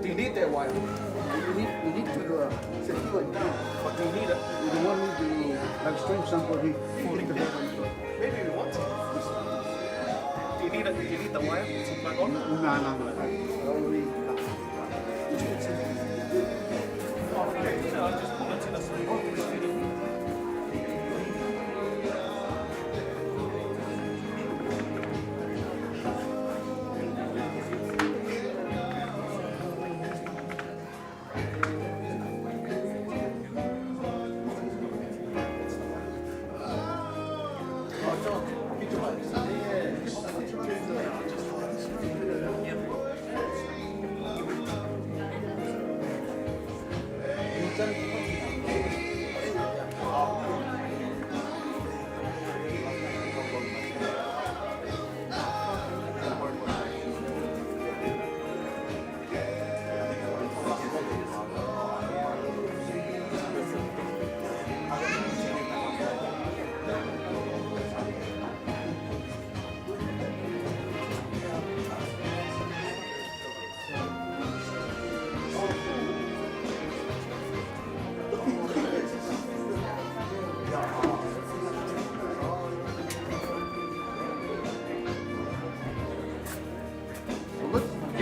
Delete that wire. You need to secure it down. But do you need it? You don't want me to like stream somebody falling the bed on the floor. Maybe we want to. Do you need the wire to plug on? No. Already. No, I'll just pull it to the side. Yep.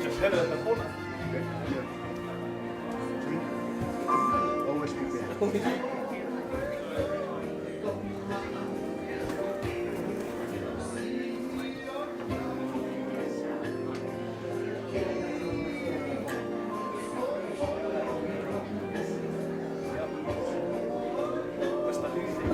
Just hit it in the corner. Okay. Yeah. Always prepare. What's the new thing?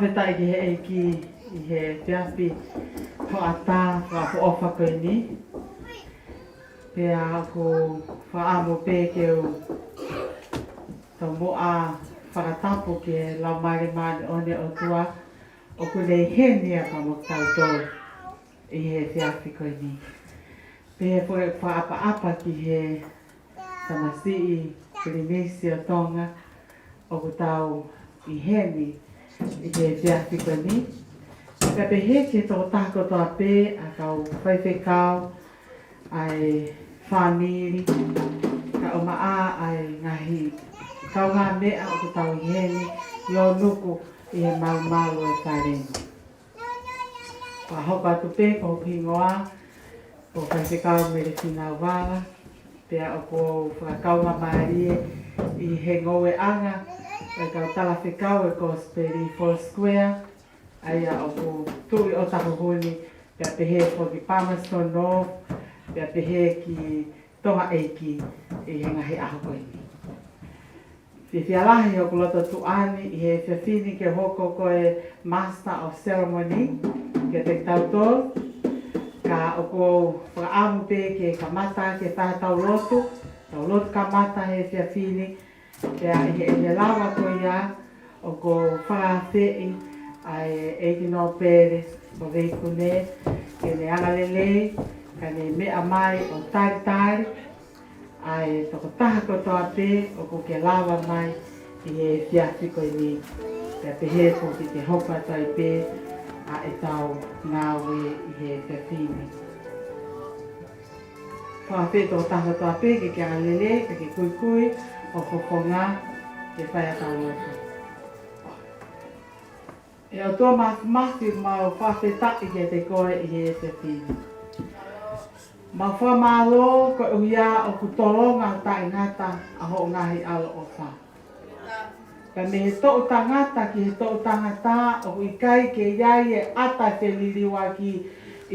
wheta i ki he eiki i he whiawhi whaata whaofa koe ni. Pea ako whaamo pēkeu tau moa whakatapu ke lau maare maare one o tua o kulei he nia pa mo tau tau i he whiawhi koe ni. Pea fwoi whaapa apa ki he Tamasii Polynesia Tonga o ku tau i he ni i he whiawhi koe ni. Pea pehe ke tō tako toa pē a kau whaiwhekau ai whaniri ka o maa ai ngahi kau ngā mea o ku tau i he ni lo nuku i he mau e wharengu. Pa hoka tu pē ko hoki ngoa o whaiwhekau me re whina wala. Pea o ko whakau ngā maarie i he ngoe anga e kau tala whikau e ko Speri Foursquare. Aia o ko tui o tahohuni pea pehe ko ki Palmerston North, pea pehe ki Tonga Eiki i he ngahi aho koe ni. Whiawhialahi o ku loto tuani i he whiawhini ke hoko koe Master of Ceremony ke te tautoro. Ka o ko whakaamu pē ke kamata ke tātau lotu, tau lotu kamata he whiawhini, pea i he lawa koe ia o ko whakawhei ai Eikino Pēres o Veikune, ke ne angalelei, ka ne mea mai o tari, ai toko taha kotoa pē o ko ke lawa mai i he whiawhi koe ni, pea pehe ko ki te hoka tai pē a e tau ngāwe i he whiawhini. Whawhi toko taha kotoa pē ke angalelei, ka ke kuikui o hokonga ke whai a tau lotu. E o tō mahi mau whawhetaki ke te koe i he whiawhini. Mau whamalo ko uia o ku toronga ta ingata a ho ngahi alo o wha. Ka me he tōu tangata ki he tōu tangata o i kai ke iai e ata te liriwa ki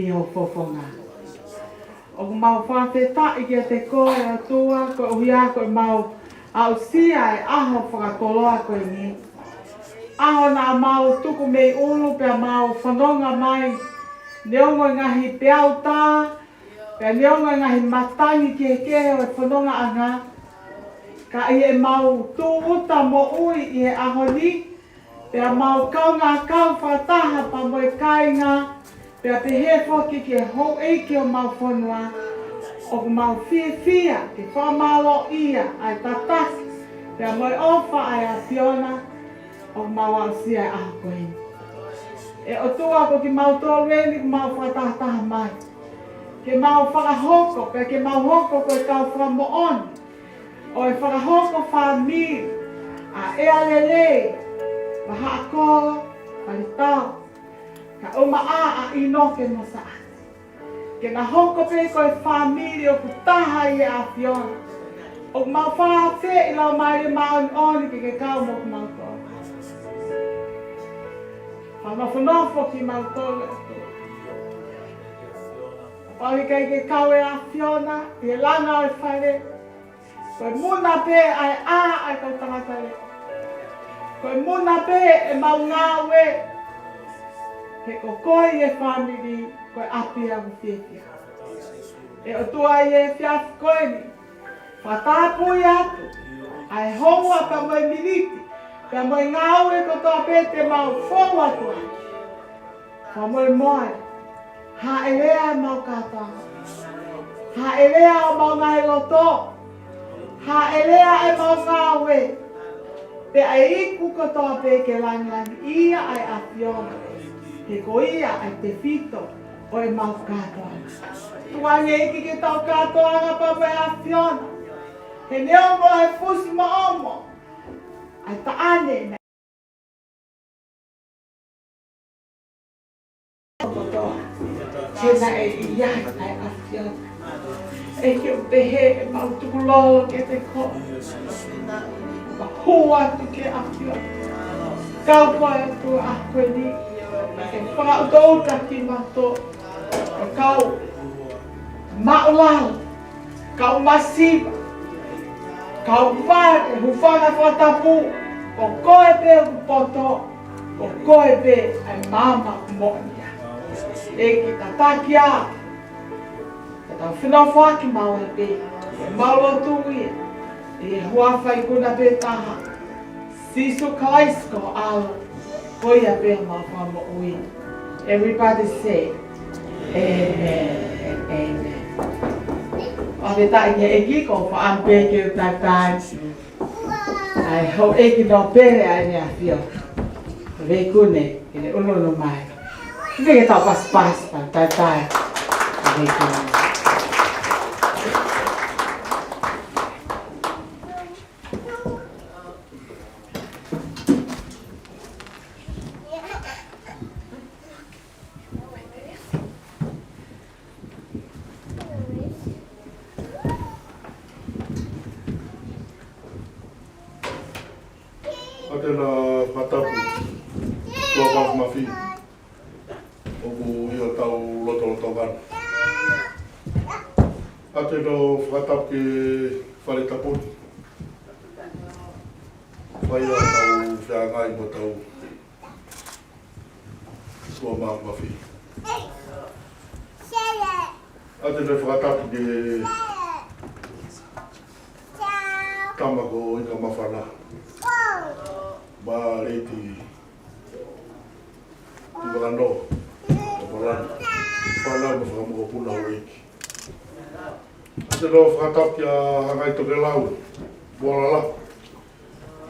i ho whofonga. O ku mau whawhetaki ke te koe o tua ko uia ko mau au sia e aho whakatoloa koe ni. Aho nā mau tuku mei ulu pia mau whanonga mai neongo ngahi peau tā, pia neongo ngahi matangi ke o e whanonga anga. Ka i e mau tūuta mo ui i he aho ni, pia mau kau ngā kau whataha pa mo e kāinga, pia pehe whoki ke hou eike o mau whanua, o ku mau whia ke whamalo ia ai tatasi, pia mo e ofa ai a Fiona, o mau au sia e aho koe. E o tua ko ki mau tōreni ku mau whakataha mai. Ke mau whakahoko, pia ke mau hoko ko e kau whakamooni. O e whakahoko whamiri, a ea lele, waha akoa, wharitau. Ka uma a inoke mo sa ati. Ke na hoko pe ko e whamiri o ku taha i e a Fiona. O mau whawhe i lau mai e maoni oni ke kau mo ku mau tō. Whamawhanofo ki mau tōle atu. Pahi kai ke kawe a Fiona, i e langa o e whaere. Koe muna pē ai ai kau tangata e. Koe muna pē e mau ngāwe. He ko koe i e whamiri, koe api a whiwhia. E o tua i e whiawhi koe ni. Whatāpui atu. Ai honga pa moe miniti. Pea moe ngāwe ko toa pē te mau whonga tua. Wha moe moe. Ha e lea e mau kātanga. Ha e lea o mau ngai loto. Ha e lea e mau ngāwe. Pea e iku ko toa pē ke langi ia ai a Fiona. He ko ia ai te whito o e mau kātanga. Tuangi iki ke tau kātanga pa moe a Fiona. He neongo e fusi mo omo. Ai taane na. Tēnā e iai ai a Fiona. E ki o pehe e mau tukulolo ke te ko. Ma hua atu ke a Fiona. Kau koe atu a koe ni. E whakautouta ki mato. E kau maulao. Kau masiva. Kau whare hufanga whatapu. O koe pe o poto. o koe pe ai mama mo'nia. E ki ta takia. E ta whina whaki mau e pe. E maulo tui e. E huawhai kuna pe taha. Sisu kalaisko alo. Koia pe mau whama ui. Everybody say, Amen and Amen. O ta ia e ki ko fa ampe ke tatai. Ai ho e ki no pere ai ne afio. Ve kune ele uno no mai. Ve ta pas pa tatai. Ve kune. Atena matapu, tua pafu mafi, oku ia tau loto gana. Atena whakatapu ke whare tapuni. Whaia tau whiangai mo tau tua pafu mafi. Atena whakatapu ke tamako i ka mawhana. Ba reiti i wagano, o marana, whanau ma whakamoko puna o reiki. Ate no whakatap ki a hangai toke lau, Moalala,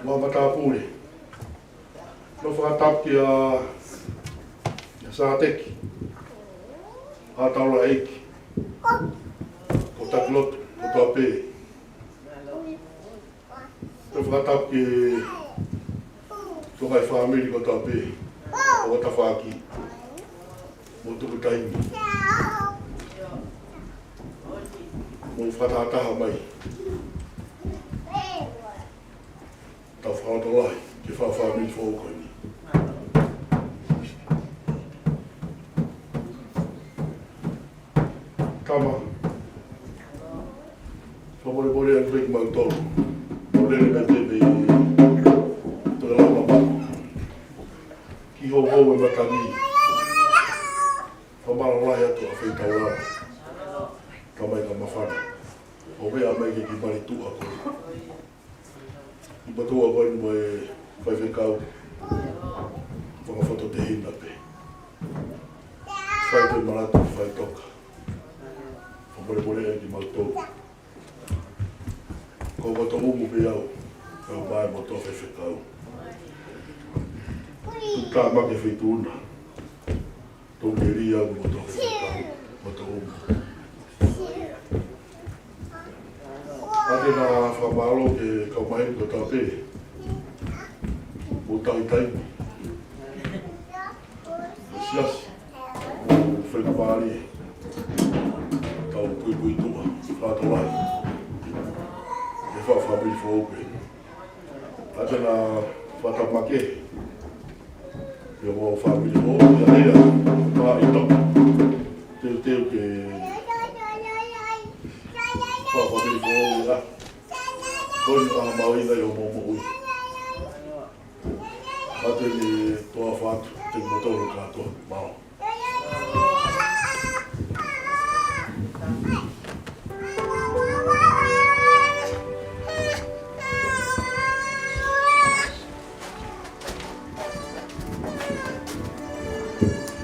Mua Matapure. No whakatap ki a Sāteki, a Taula Eiki, o Takilotu, o Tuapē. No whakatap ki Tokai whaamiri ko Tuapē, o Tawhaki, mo tuku taimi. Mo whakataha mai. Tau whakatolai, ke whaamiri whaokoi ni. Tama. Whamore an wiki mau tolu. O lere me tepe toka lau mapako. Ki hou hou e matangi. Whamara lai atu a whetau rama. Ka mai ka mawhana. O mea mai ke ki mari tua koe. I patua koe ni mo e whaiwhekau. Whakawhato te hina pe. Whai te maratu whai toka. Whamore an ki mau tolu. Ko wato umu pe au. Kau mai mo to whaiwhekau. Tuka make whaituna. Tōke ria mo to whaiwhekau. Wato umu. Ate nā whamalo ke kaumahiru ko Tuapē. Mo taimi. Siasi. Mo whenawārie. Tau pui tua. Whātolai. E whawhamiri whaope. Ate nā whatamake. E mo whamiri whaope. Ia rea. Mā i toka. Teo ke whawhamiri whaope la. Koi ni aha mawina i o momo ui. Ate ni toa whātu. Te motoro kātoa. Mao.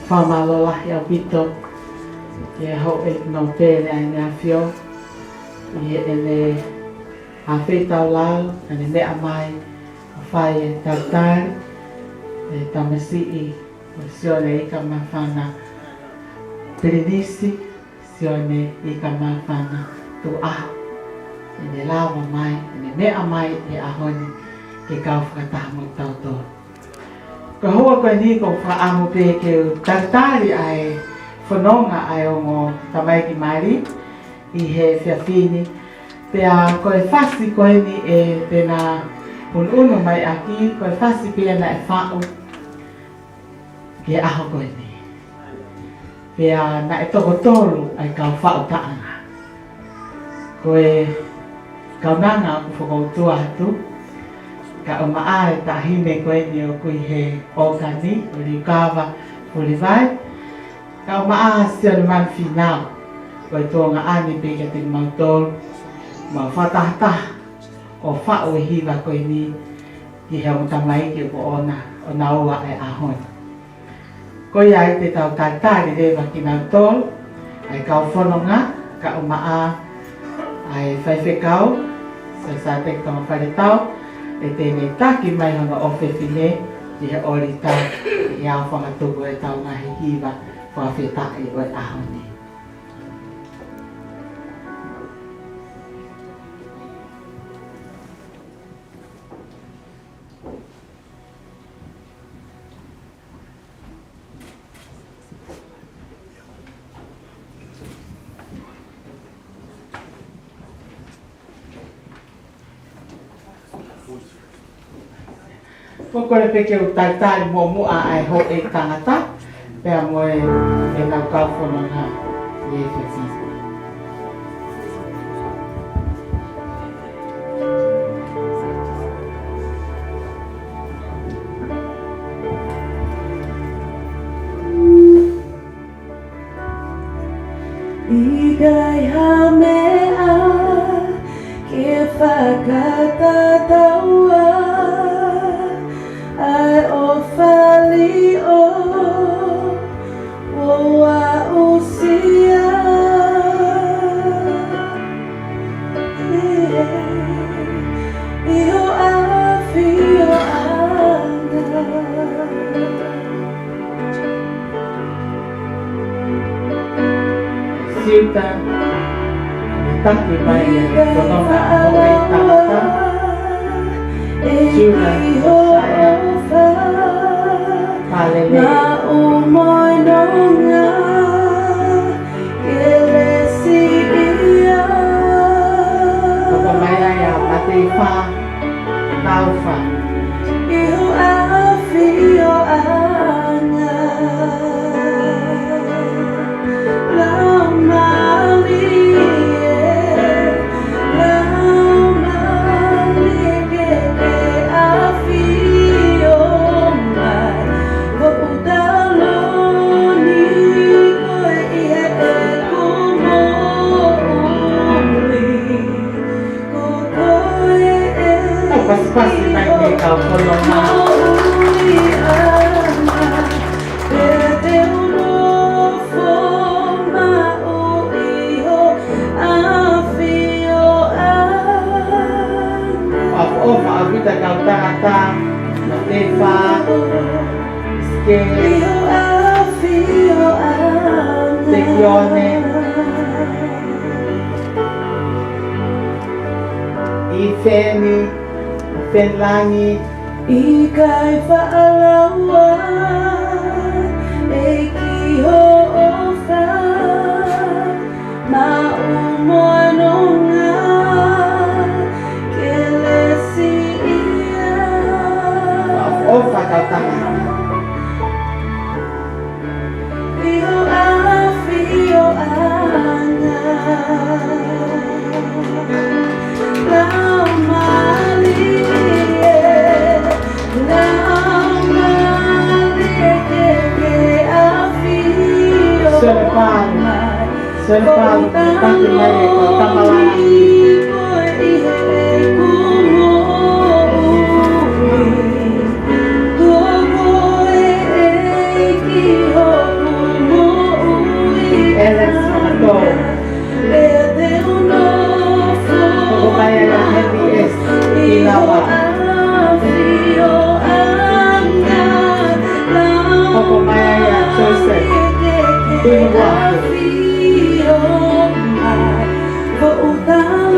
Whamalola ia pito. E hau e no pere ai ngā whio. I ele a whetau lau, ane mea mai, a whai e tartar, e tamasi i, o sione i ka mawhana Pirinisi, sione i ka mawhana tu aho. Ene lawa mai, ene mea mai e ahoni ke kau whakataha mo tautoa. Ko hoa koe ni ko whaamu pe ke tartari ai whanonga ai o ngō tamaiki mari i he whiawhini. Pea koe whasi koe ni e tēnā unu mai aki, koe whasi pia na e whao ke aho koe ni. Pea na e toko tolu ai kau whao taanga. Koe kaunanga ku whakautua atu, ka o maae ta hine koe ni o kui he okani o li kawa o li vai ka o maa sio ni man finau koe tō ngā ane peka te mautol ma whatahta o wha o hiwa koe ni ki hea mutamai ki o ona o na ua e ahon koe ai te tau tātari rewa ki mautol ai kau whanonga ka o maa ai whaiwhekau sa te tonga whare tau e tēnei taki mai hanga o whewhine ki he ori tau i au whangatuku e tau ngahi hiwa whawhetai o e ahoni. Kore peke o taitai mo mua ai ho e tangata, pea mo e nau kau whanonga i e whiwhi. Igai hamea ke whakatataua ai o whali o wa usia Iho awhi o anga Siuta, taki mai e whanonga ho e tangata, Siuta, Hosea, Palele, Ma umoinonga Kelesi ia Koko mai ai a mate wha, tau wha, Iho awhi o anga Lau mali Lau mali ke awhi o mai Ko utaloni koe ia e kumo ui Ko koe e tau paspasi mai e kau whanonga, ui ana Pera te unofo ma uiho awhi o anga a ofa a vita kau tangata, na te wha, ske, Iho awhi o anga te kione, i wheni, whenlangi, I kai whaalaua e ki ho o wha ma umoanonga ke lesi ia a ofa kau tangata. Iho awhi o anga Lau mali Lau mali ke awhi o Serpal, taki mai e kau tamalangi, Koe ihe kumo ui Ko koe e ki ho kumo ui Alex Manato, Lea te unofo koko mai ai a Henry S. Inawa, koko mai ai a Joseph, Tunuwaku,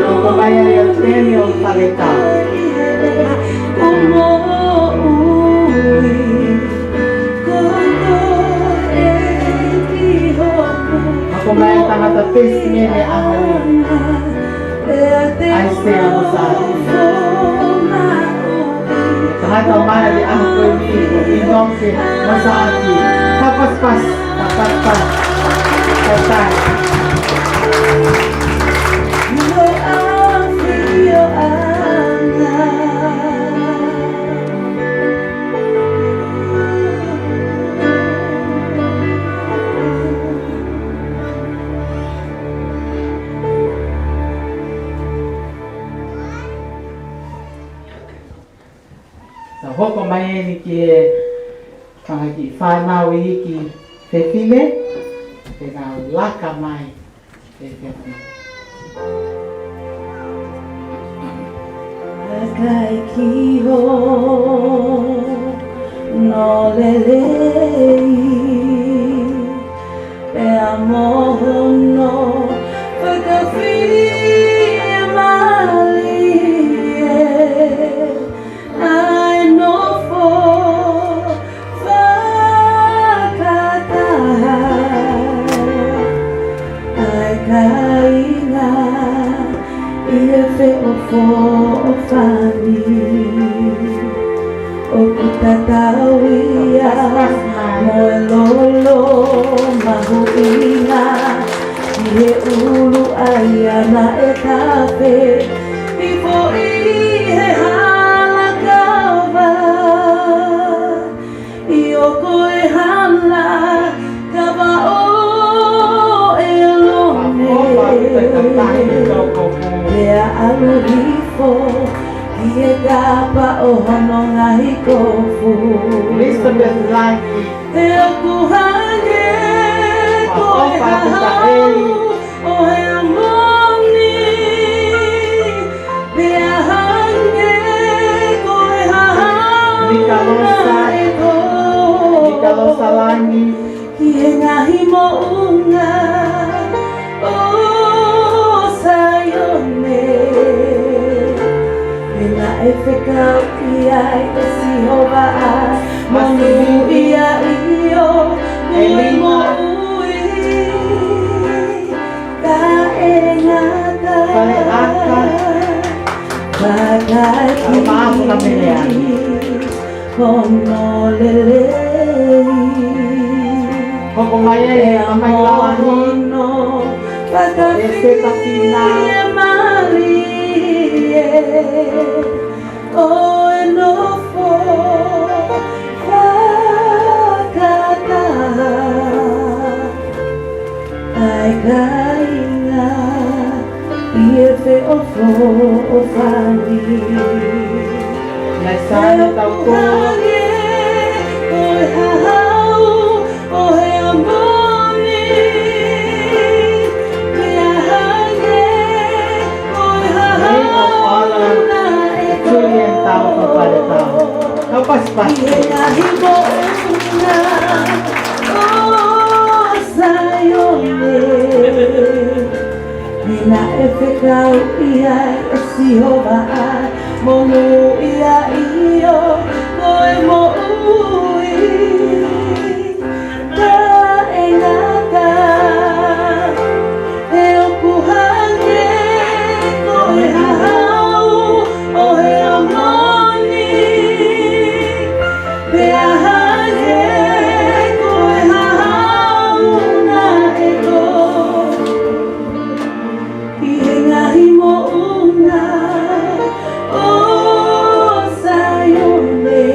koko mai ai a Daniel Paletau, koko mai ai tangata Pesmene Ahari, Aisea Mosari, tangata mai ai a Koini, Inonke, Masaki, Tapaspas, Tatai. You know I feel alive. hoko mai ni ki e whangaki whanau i ki whewhine, te ngā laka mai te whewhine. Kai ki ho no lelei e amoho no whakawhiri mali e ai no fo whakataha ai kainga ia fe o fo o fani o kutatawia mo e lolo mahuinga i he ulu aiana e kawe i fo i he halakawa i o koe hala kawa o e lone Lea alurifo ki e kapa o hono ngahi kofu Elizabeth Langi, Te oku hange koe hahau o he amoni Lea hange koe hahau Nikalosa Langi, Ki e ngahi mo unga o sayone Ena e whekau i ai e sihowa a Monu ia iyo Koe mo ui Ka e ngata Kale aka. Bagai Maafu na melea. Hono lelei hoko mai e mai lawahi, Ese tapina Marie o no fo Kakata ai kainga i e fe o fo o fani nai sāne tau ko, o e hahau o he amoni Mea hange o e Nei o ala Julian tau ko pare tau. Kau pas-pas. I e ngahi mo una o sayone Nina e whekau i ai e sihowa ai Monu ia iyo koe mo ui Ka e ngata e oku hange koe hahau o he amoni Pea hange koe hahau na e ko I he ngahi mo una o sayone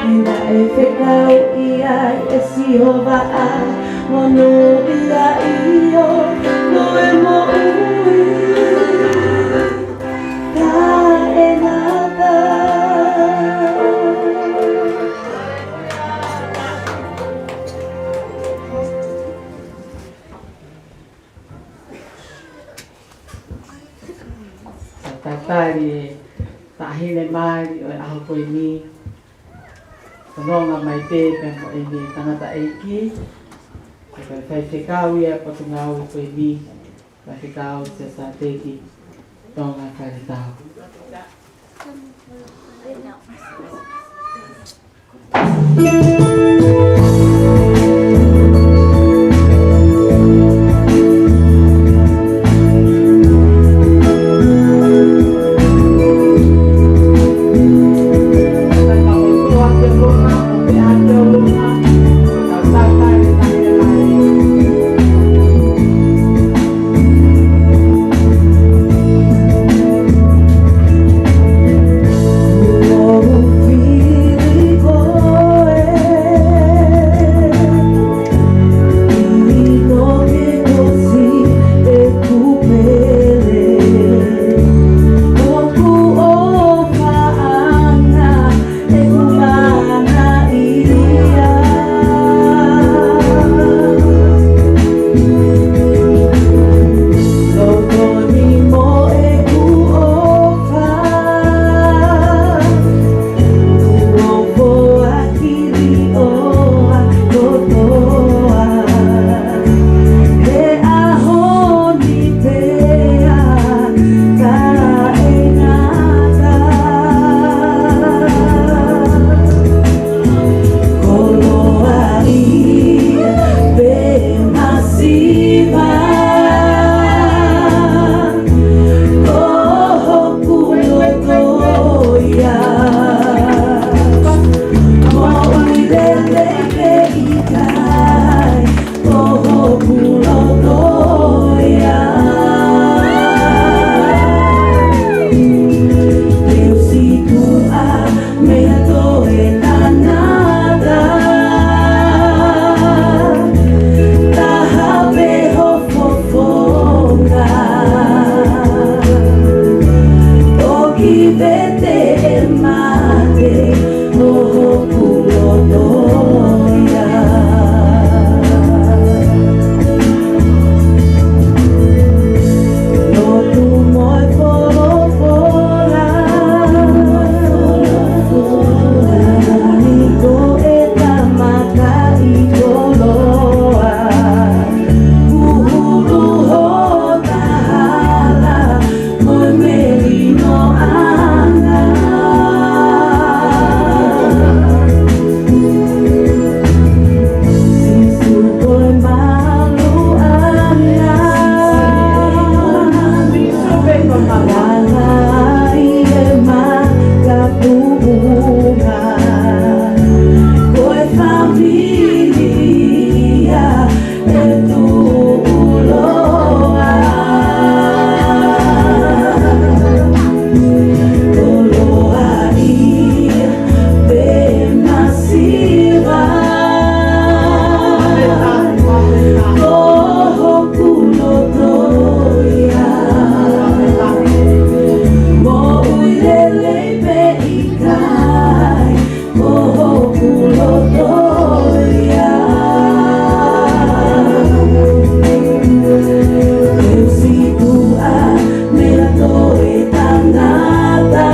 Nina e whekau i ai e sihowa ai Monu ia iyo koe mo ui Ka e ngata Tatari tahine mai o aho koe ni. Tanonga mai te mo e ni tangata eiki. Koe whai whekau ia patungau koe ni. Whai whekau te sa teki. Tonga kare tau. O fili koe ikai Oho kulotoia Deus situa mea toe nanada Taha beho fofonga Toki vete e mate Oho kulotoia No tu moi folofola Niko e tamaka i koloa Uhuru ho tahala Koe merino anga Sisu koe malu anga Lalai e makapunga Koe familia e tuuloa Koloa ia pe masiva Oho kulotoia Mo uilele pe ikai Oho kulotoia Eu situa mea toe tangata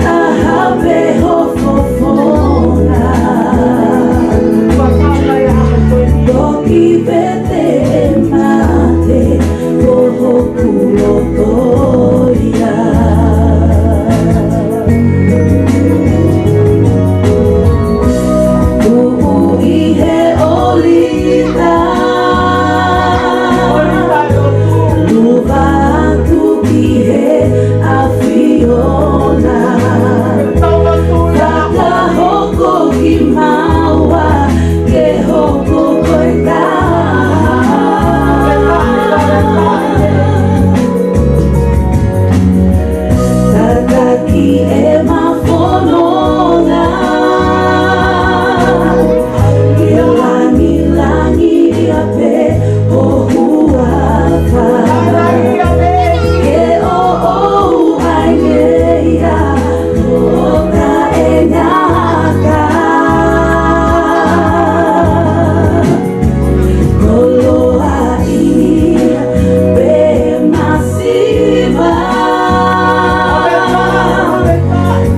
Taha beho fofona Toki vete e mate Oho kulotoia Uu ihe olita Luva tu ki he afiona Taka hoko ki maua Ke hoko koe Taka ki e mafonona Ia langi ia pe hohuaka Ke o ai ngeia o ka e ngaka Koloa ia pe masiva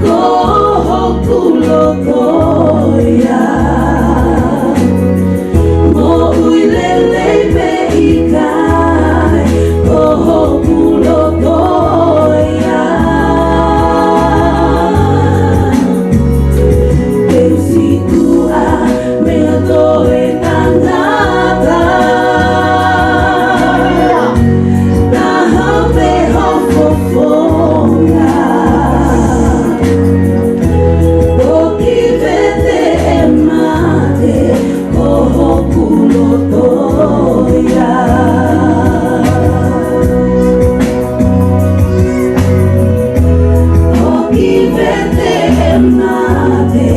Koho kulotoia Mo uilele pe ikai Oho kulotoia Eu situa mea toe tangata Taha beho fofonga Toki vete e mate Oho kulotoia Toki vete e mate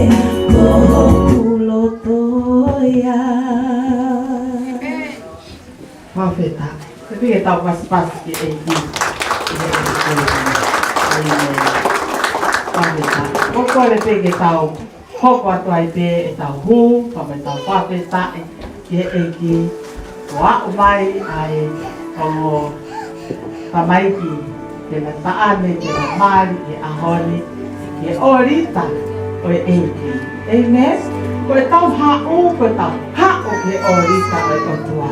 Oho kulotoia Whawheta. Te pia tau pasipasi ki e ki. Whawheta. Koko le pege tau hoko atu ai pe e tau hu, whame tau whawheta ki e ki. Wa umai ai o tamaiki ke na taane, ke na mari, ke ahoni, ke orita o e ki. Amen? Ko e tau ha'u, ko e tau ha'u ke orita o e totua.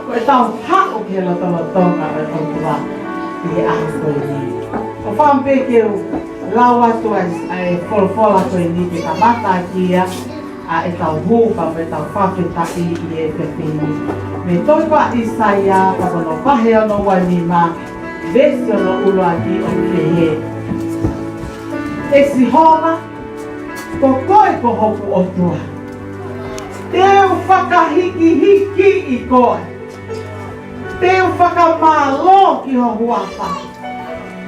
Ko e tau ha'u ke lotolotonga o e totua. Ki e ahu koe ni. O whampe ke lawa tu ai folfola koe ni te kamata kia. A e tau hu, pa me tau whawhetaki i e pepini. Me toi wa Isaia, pa kono pahe ono wanima, vesi ono ulo aki o ke he. E si homa, ko koe ko hopu o tua. Teu whakahiki I koe. Teu whakamalo ki ho huapa.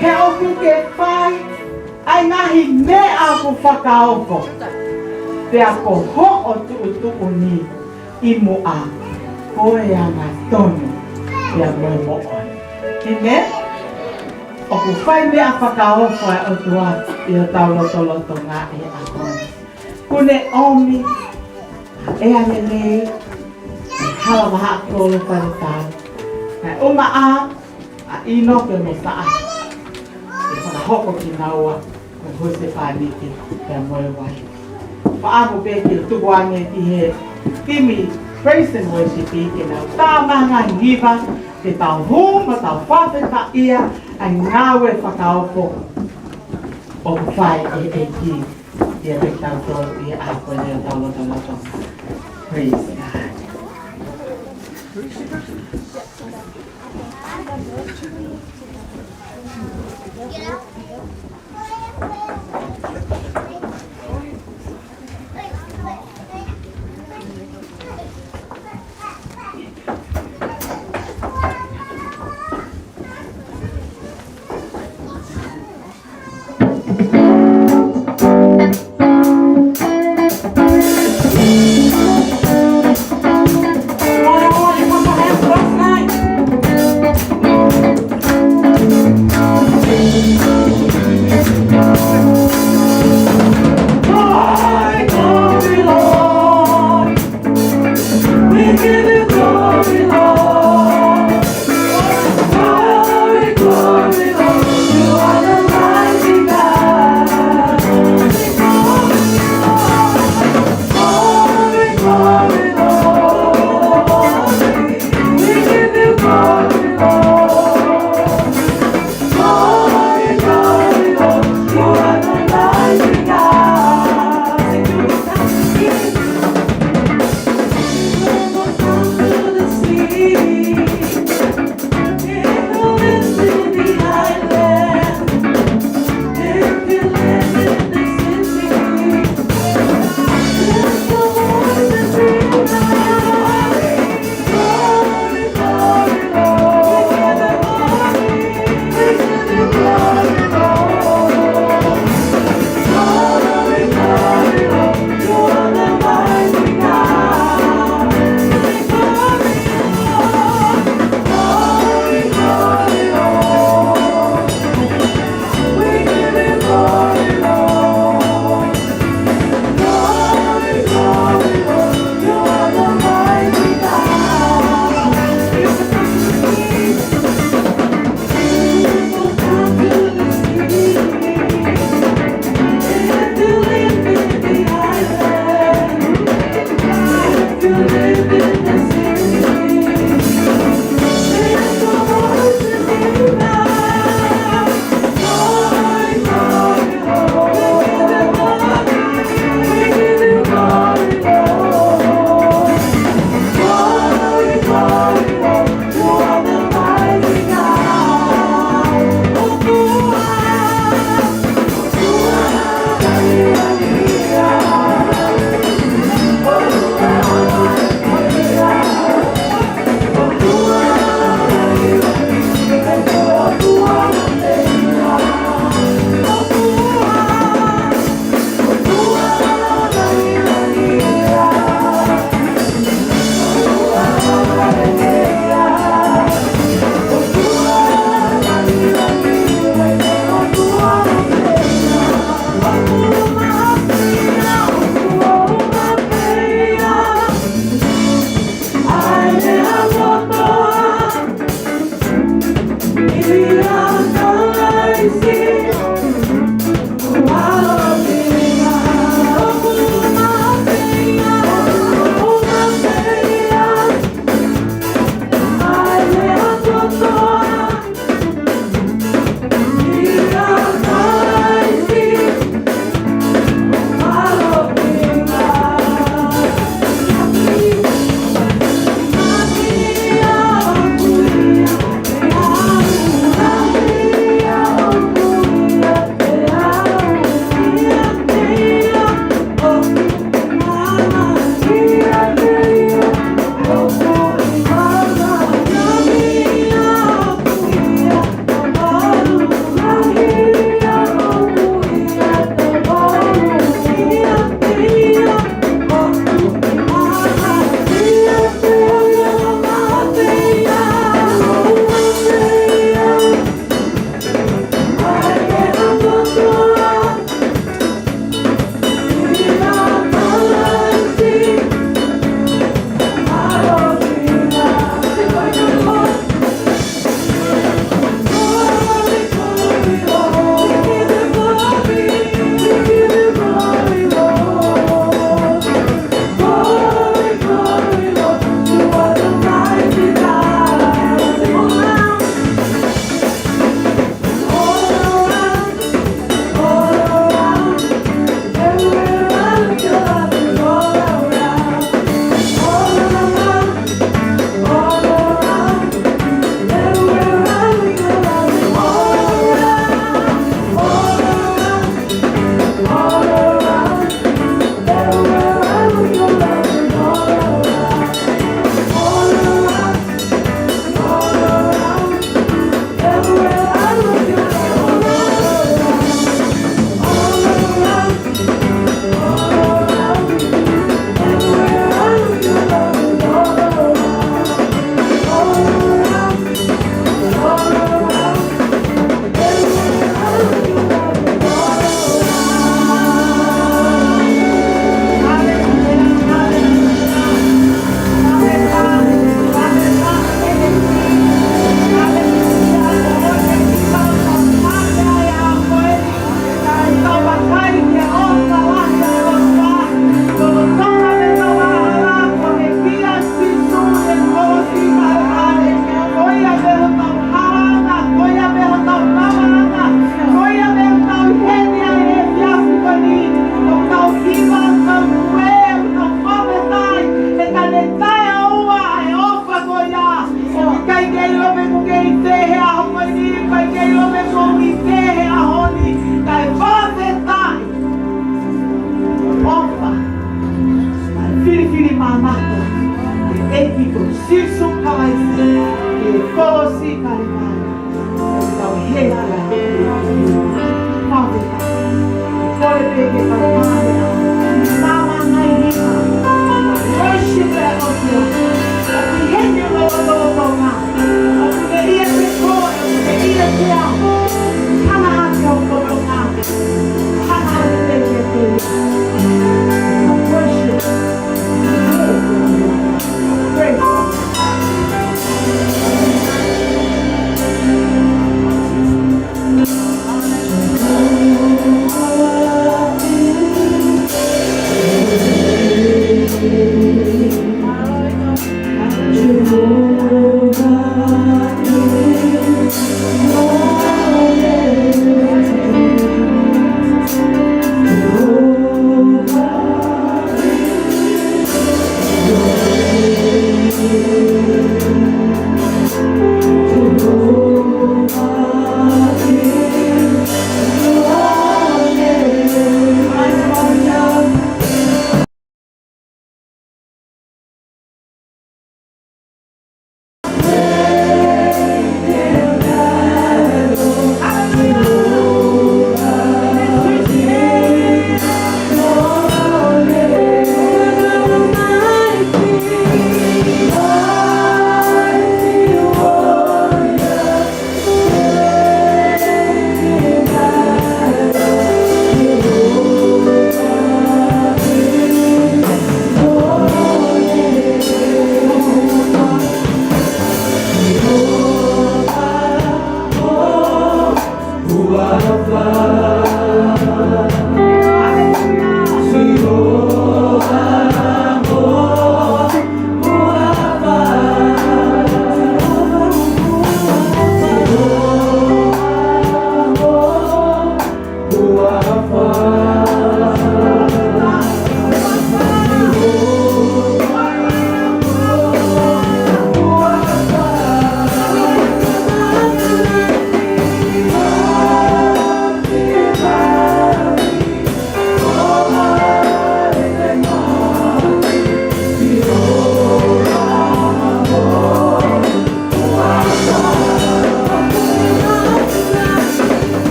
He oku ke whai, ai ngahi mea ku whakaoko. Pea ko ho o tuku ni I mua. Koe anga tonu, pea moe mo'on. Ine? Oku whai mea whakaoko e o tua I o tau loto ngā e a koe. Kune omi, e ane lei, hala maha kolo whare tau. Kai uma a ino ke me saa. E whakahoko ki naua, ko hose whaniki, pea moe wai. Whaamu peke tuku ange ki he timi praise and worship I ke nau. Tā manga ngiva, te tau huma, tau whawheta ia, ai ngāwe whakaoko o whai e ki. Ia pe tau tō I a koe leo tau loto. Praise God.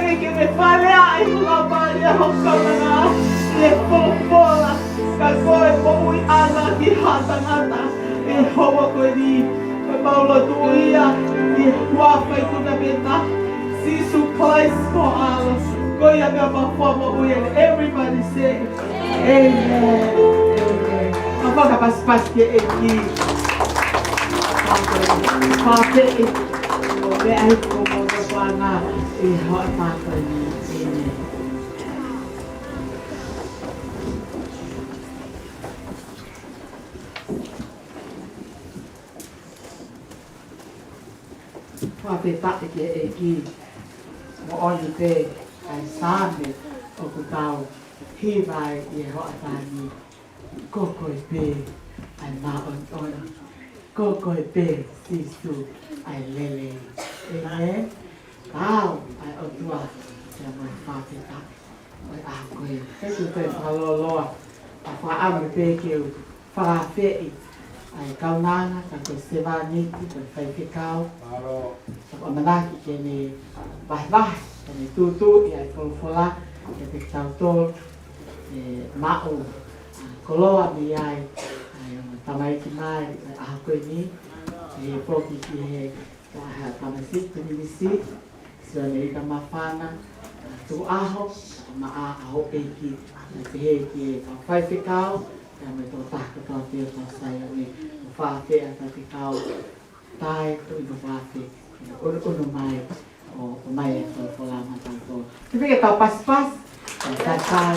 Penge ke me whale ai hapa ia hoka nga e popola ka koe poui ana ki hata ngata e hoa koe ni koe maula tuia i huawhai kuna beta sisu place for us koe ia mea mawhama ui and everybody say amen ka whaka pas ke e ki Pate e o me ai ko mo ka wanga e hoa tāka ni amen. Pate tate ke e ki mo oni te ai sāme o ku tau hiwai i hoa tāni koko i pē ai mā on ona. Koko e pē sisu ai lele. Amen. Tau ai o tua te mai whāte take. Oi a koe. Heku te whaloloa. A whaamu pē keu whaafei. Ai kaunanga ka koe sewa niti koe whaifekau. Sako manaki ke ne vahi. Ke ne tūtū i ai wholwhola. Ke te tautō. Mao. Koloa mi ai. Tamai ki mai a koe ni e poki ki he tamasi tuni misi sio ne ika mawhana tu aho ma a aho eiki te he ki e whai whikau ka me tō taka tō teo tō sai a me whāwhi a ka whikau tai tu i whāwhi unu mai o mai e tō wholama tātou te whika tau pas tai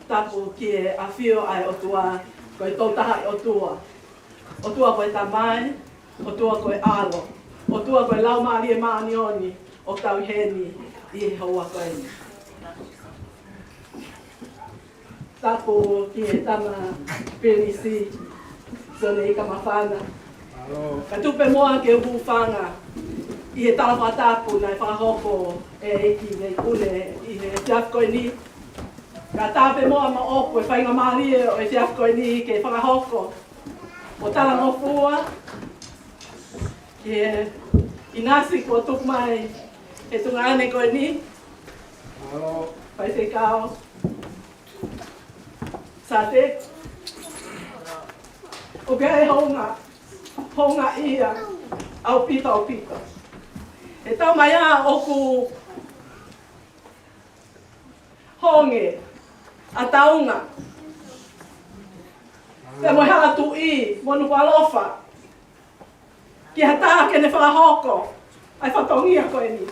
tapu ki e awhio ai o tua koe tōtaha i o tua. O tua koe tamai, o tua koe alo, o tua koe laumari e maanioni o tau heni i e haua koe ni. Tapu ki e tama penisi, so ne ika mawhana. Ka tupe moa ke uhuwhanga i he talawa tapu nai whahoko e eki nei kune i he tiaf koe ni. Ka tāpe moa ma opu e whainga maarie o e te afkoe ni ke whakahoko. O tala no fua, ke inasi kua tuk mai e tunga ane koe ni. Pai te kao. Sa te. O pia e honga ia, au pita. E tau mai a oku honge. A taunga. Te moe hala tu I, monu walofa. Ki hata ke ne whahoko. Ai whatongia koe ni.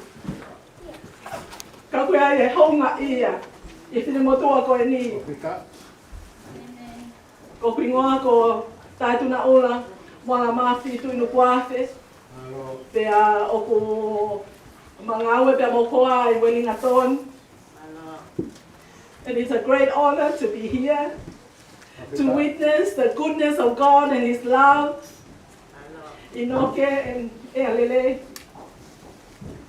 Ka koe ai e honga ia. I whine motua koe ni. Ko kuingoa ko taituna ula. Moana mawhi tu inu kuawhe. Pea oku mangawe pea mokoa I Wellington. It is a great honor to be here, to witness the goodness of God and His love in Oke and Ealele.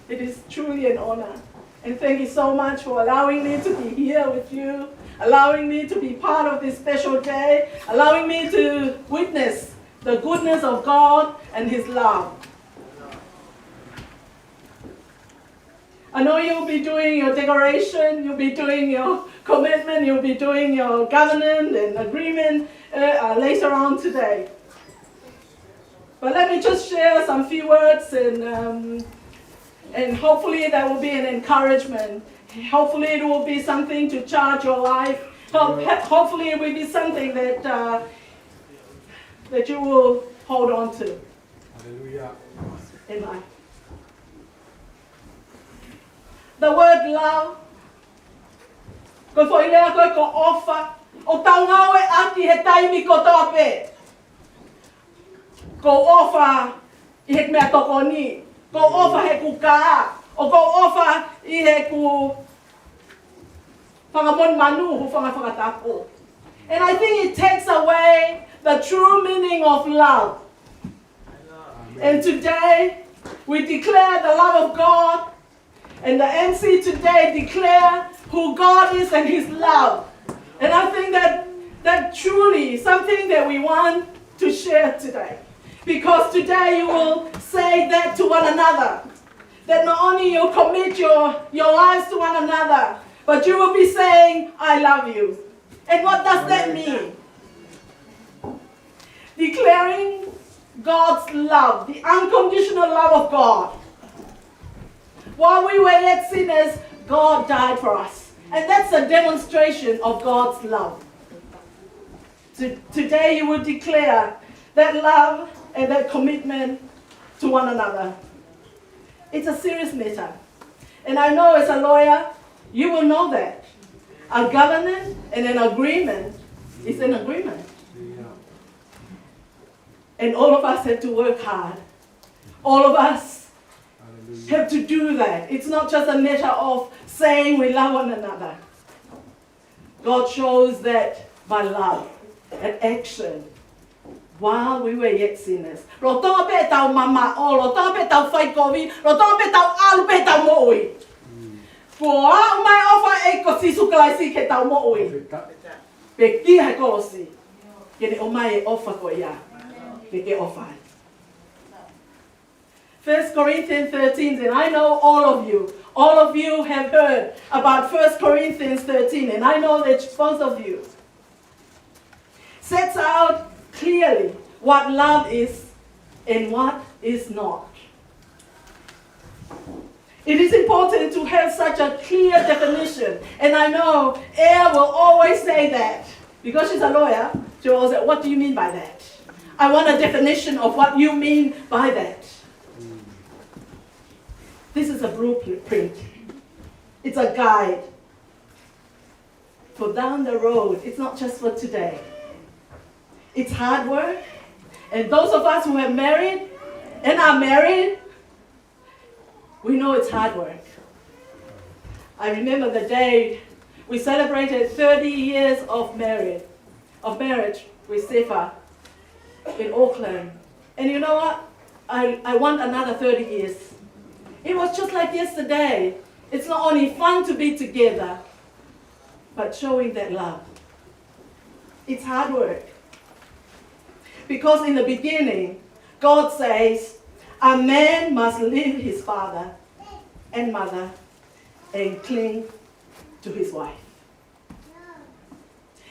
It is truly an honor. And thank you so much for allowing me to be here with you, allowing me to be part of this special day, allowing me to witness the goodness of God and His love. I know you'll be doing your declaration, you'll be doing your commitment, you'll be doing your covenant and agreement later on today. But let me just share some few words and hopefully that will be an encouragement. Hopefully it will be something to charge your life. Hopefully it will be something that you will hold on to. Hallelujah. In life. The word love. Ko foi lea koe ko ofa. O tau ngau e ati he taimi ko tope. Ko ofa I he mea toko ni. Ko ofa he ku kaa. O ko ofa I he ku whangamon manu hu whangatapo. And I think it takes away the true meaning of love. And today, we declare the love of God. And the MC today declare who God is and His love. And I think that truly something that we want to share today. Because today you will say that to one another. That not only you commit your lives to one another, but you will be saying, I love you. And what does that mean? Declaring God's love, the unconditional love of God. While we were yet sinners, God died for us. And that's a demonstration of God's love. Today you will declare that love and that commitment to one another. It's a serious matter. And I know as a lawyer, you will know that. A covenant and an agreement is an agreement. And all of us have to work hard. All of us have to do that. It's not just a matter of saying we love one another. God shows that by love and action while we were yet sinners. Lo tonga pe tau mama o, lo tonga pe tau whai kovi, lo tonga pe tau alu pe tau mo'ui. Ko a umai ofa e ko sisu kalaisi ke tau mo'ui. Pe ki hai kolosi. Kene umai e ofa ko ia. Pe ke ofa. 1 Corinthians 13, and I know all of you have heard about 1 Corinthians 13, and I know that both of you sets out clearly what love is and what is not. It is important to have such a clear definition, and I know Aya will always say that. Because she's a lawyer, she will say, what do you mean by that? I want a definition of what you mean by that. This is a blueprint. It's a guide for down the road. It's not just for today. It's hard work. And those of us who have married and are married, we know it's hard work. I remember the day we celebrated 30 years of marriage with Sefa in Auckland. And you know what? I want another 30 years. It was just like yesterday. It's not only fun to be together, but showing that love. It's hard work. Because in the beginning, God says, a man must leave his father and mother and cling to his wife.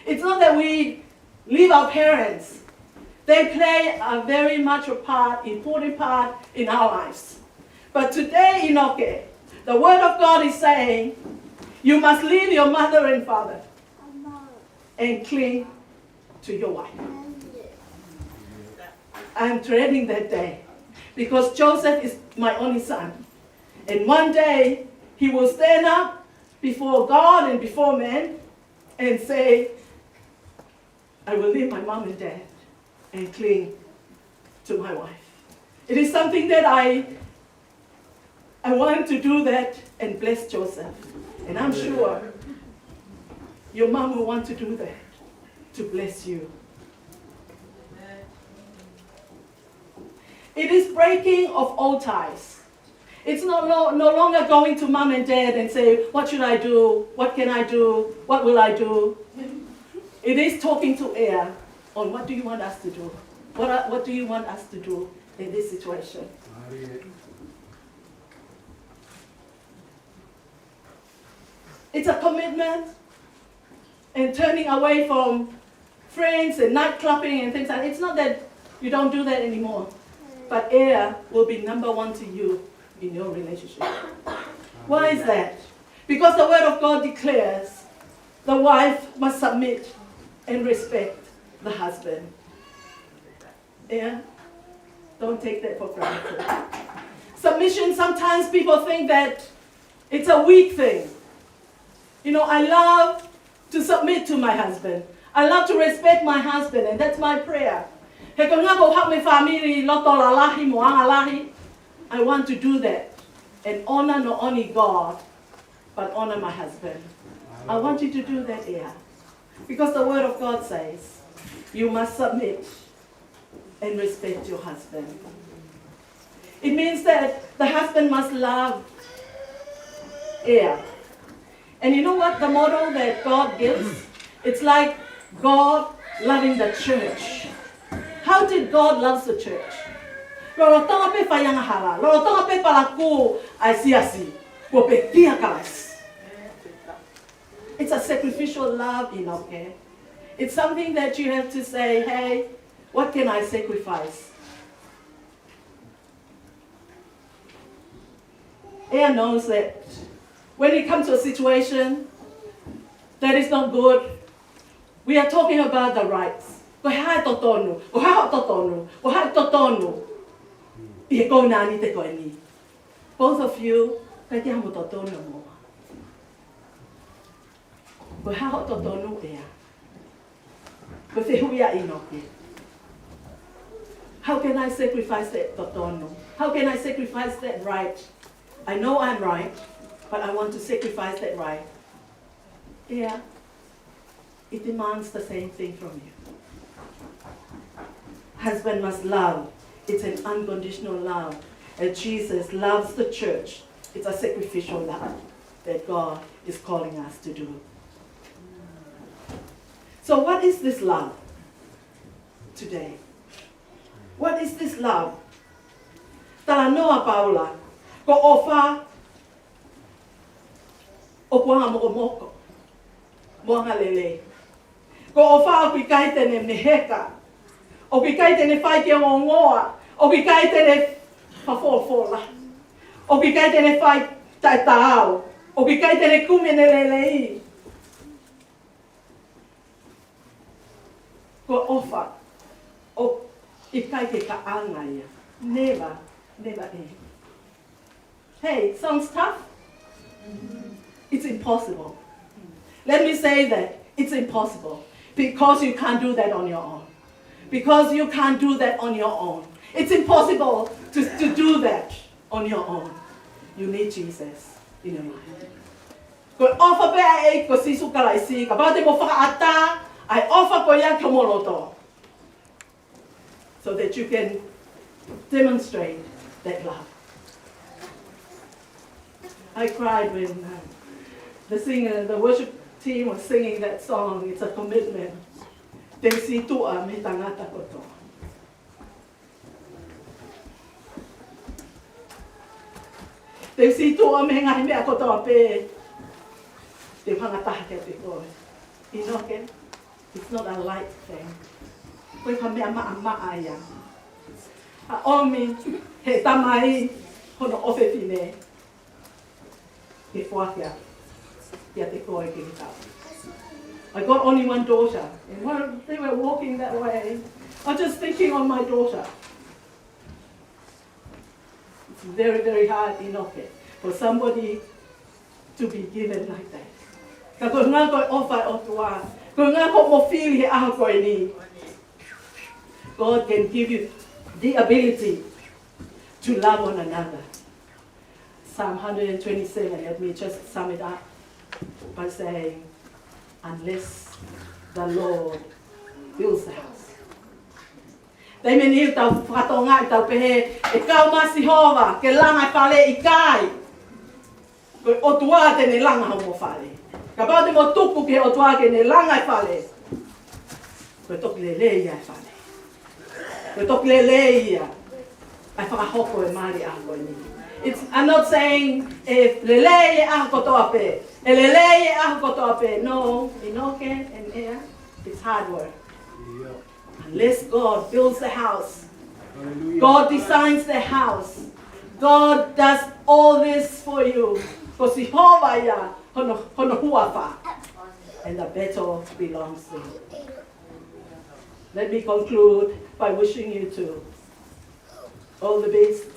It's not that we leave our parents. They play a very much important part in our lives. But today, Inoke, the Word of God is saying, you must leave your mother and father and cling to your wife. I'm dreading that day because Joseph is my only son. And one day, he will stand up before God and before men and say, I will leave my mom and dad and cling to my wife. It is something that I want to do that and bless Joseph. And I'm sure your mom will want to do that to bless you. It is breaking of old ties. It's no longer going to mom and dad and say, what should I do? What can I do? What will I do? It is talking to Aya on what do you want us to do? What do you want us to do in this situation? It's a commitment and turning away from friends and night clubbing and things like that. It's not that you don't do that anymore, but Aya will be number one to you in your relationship. Why is that? Because the Word of God declares the wife must submit and respect the husband. Yeah? Don't take that for granted. Submission, sometimes people think that it's a weak thing. You know, I love to submit to my husband. I love to respect my husband, and that's my prayer. I want to do that and honor not only God, but honor my husband. I want you to do that, Aya. Because the Word of God says, you must submit and respect your husband. It means that the husband must love Ea. And you know what the model that God gives? It's like God loving the church. How did God love the church? Loro tonga pe whaiangahala, loro tonga pe palaku ai siasi, ko pe kia kalas. It's a sacrificial love, okay? It's something that you have to say, hey, what can I sacrifice? Ea knows that when it comes to a situation that is not good, we are talking about the rights. Ko hai totonu, ko hai totonu, ko hai totonu. I ko nani te koe ni. Both of you, kai te hamu totonu mo. Ko hai totonu ea. Ko te huia inoki. How can I sacrifice that totonu? How can I sacrifice that right? I know I'm right, but I want to sacrifice that right. Yeah, it demands the same thing from you. Husband must love. It's an unconditional love. And Jesus loves the church. It's a sacrificial love that God is calling us to do. So what is this love today? What is this love? Tala noa Paula, ko ofa o kuanga mo moko, moanga lele. Ko ofa o pikai tene meheka, o pikai tene whai te ngongoa, o pikai tene whafofola, o pikai tene whai tai tāo, o pikai tene kumene lelei. Ko ofa o pikai te kaanga ia. Never, never end. Hey, sounds tough? It's impossible. Let me say that it's impossible because you can't do that on your own. Because you can't do that on your own. It's impossible to do that on your own. You need Jesus in your life. Ko offer pe ai ko sisu kalaisi, ka ba te mo whakaata, I offer ko ia ka moloto. So that you can demonstrate that love. I cried when the singer, the worship team was singing that song. It's a commitment. Te si tua me tangata koto. Te si tua me ngai mea koto ape. Te whangataha ke te koe. Inoke, it's not a light thing. Koe ka mea maa aia. A omi, he tamai, hono ofe pine. Ke whakia, kia te koe ki tau. I got only one daughter, and when they were walking that way, I was just thinking on my daughter. It's very, very hard inoke for somebody to be given like that. Ka koe ngā koe ofa o tua, koe ngā koe mo whiri he aha koe ni. God can give you the ability to love one another. Psalm 127, let me just sum it up by saying, unless the Lord builds the house. Te meni i tau whakatonga i tau pehe, e kau masi hova, ke langa whale i kai. Koe o tua tene langa hau mo whale. Ka pau te mo tupu ke o tua ke ne langa i whale. Koe toki lele ia i whale. Koe toki lele ia. Ai whakahoko e maari a koe ni. I'm not saying if lele e aha kotoa pe. E lele e aha kotoa pe. No, inoke and ea, it's hard work. Yeah. Unless God builds the house, Hallelujah. God designs the house, God does all this for you. Ko si hova ia hono huafa, and the battle belongs to you. Let me conclude by wishing you to all the best.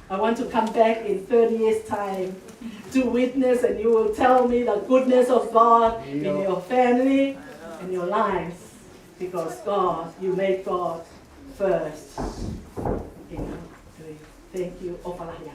I want to come back in 30 years' time to witness, and you will tell me the goodness of God in your family and your lives. Because God, you made God first. Thank you. Opalahia.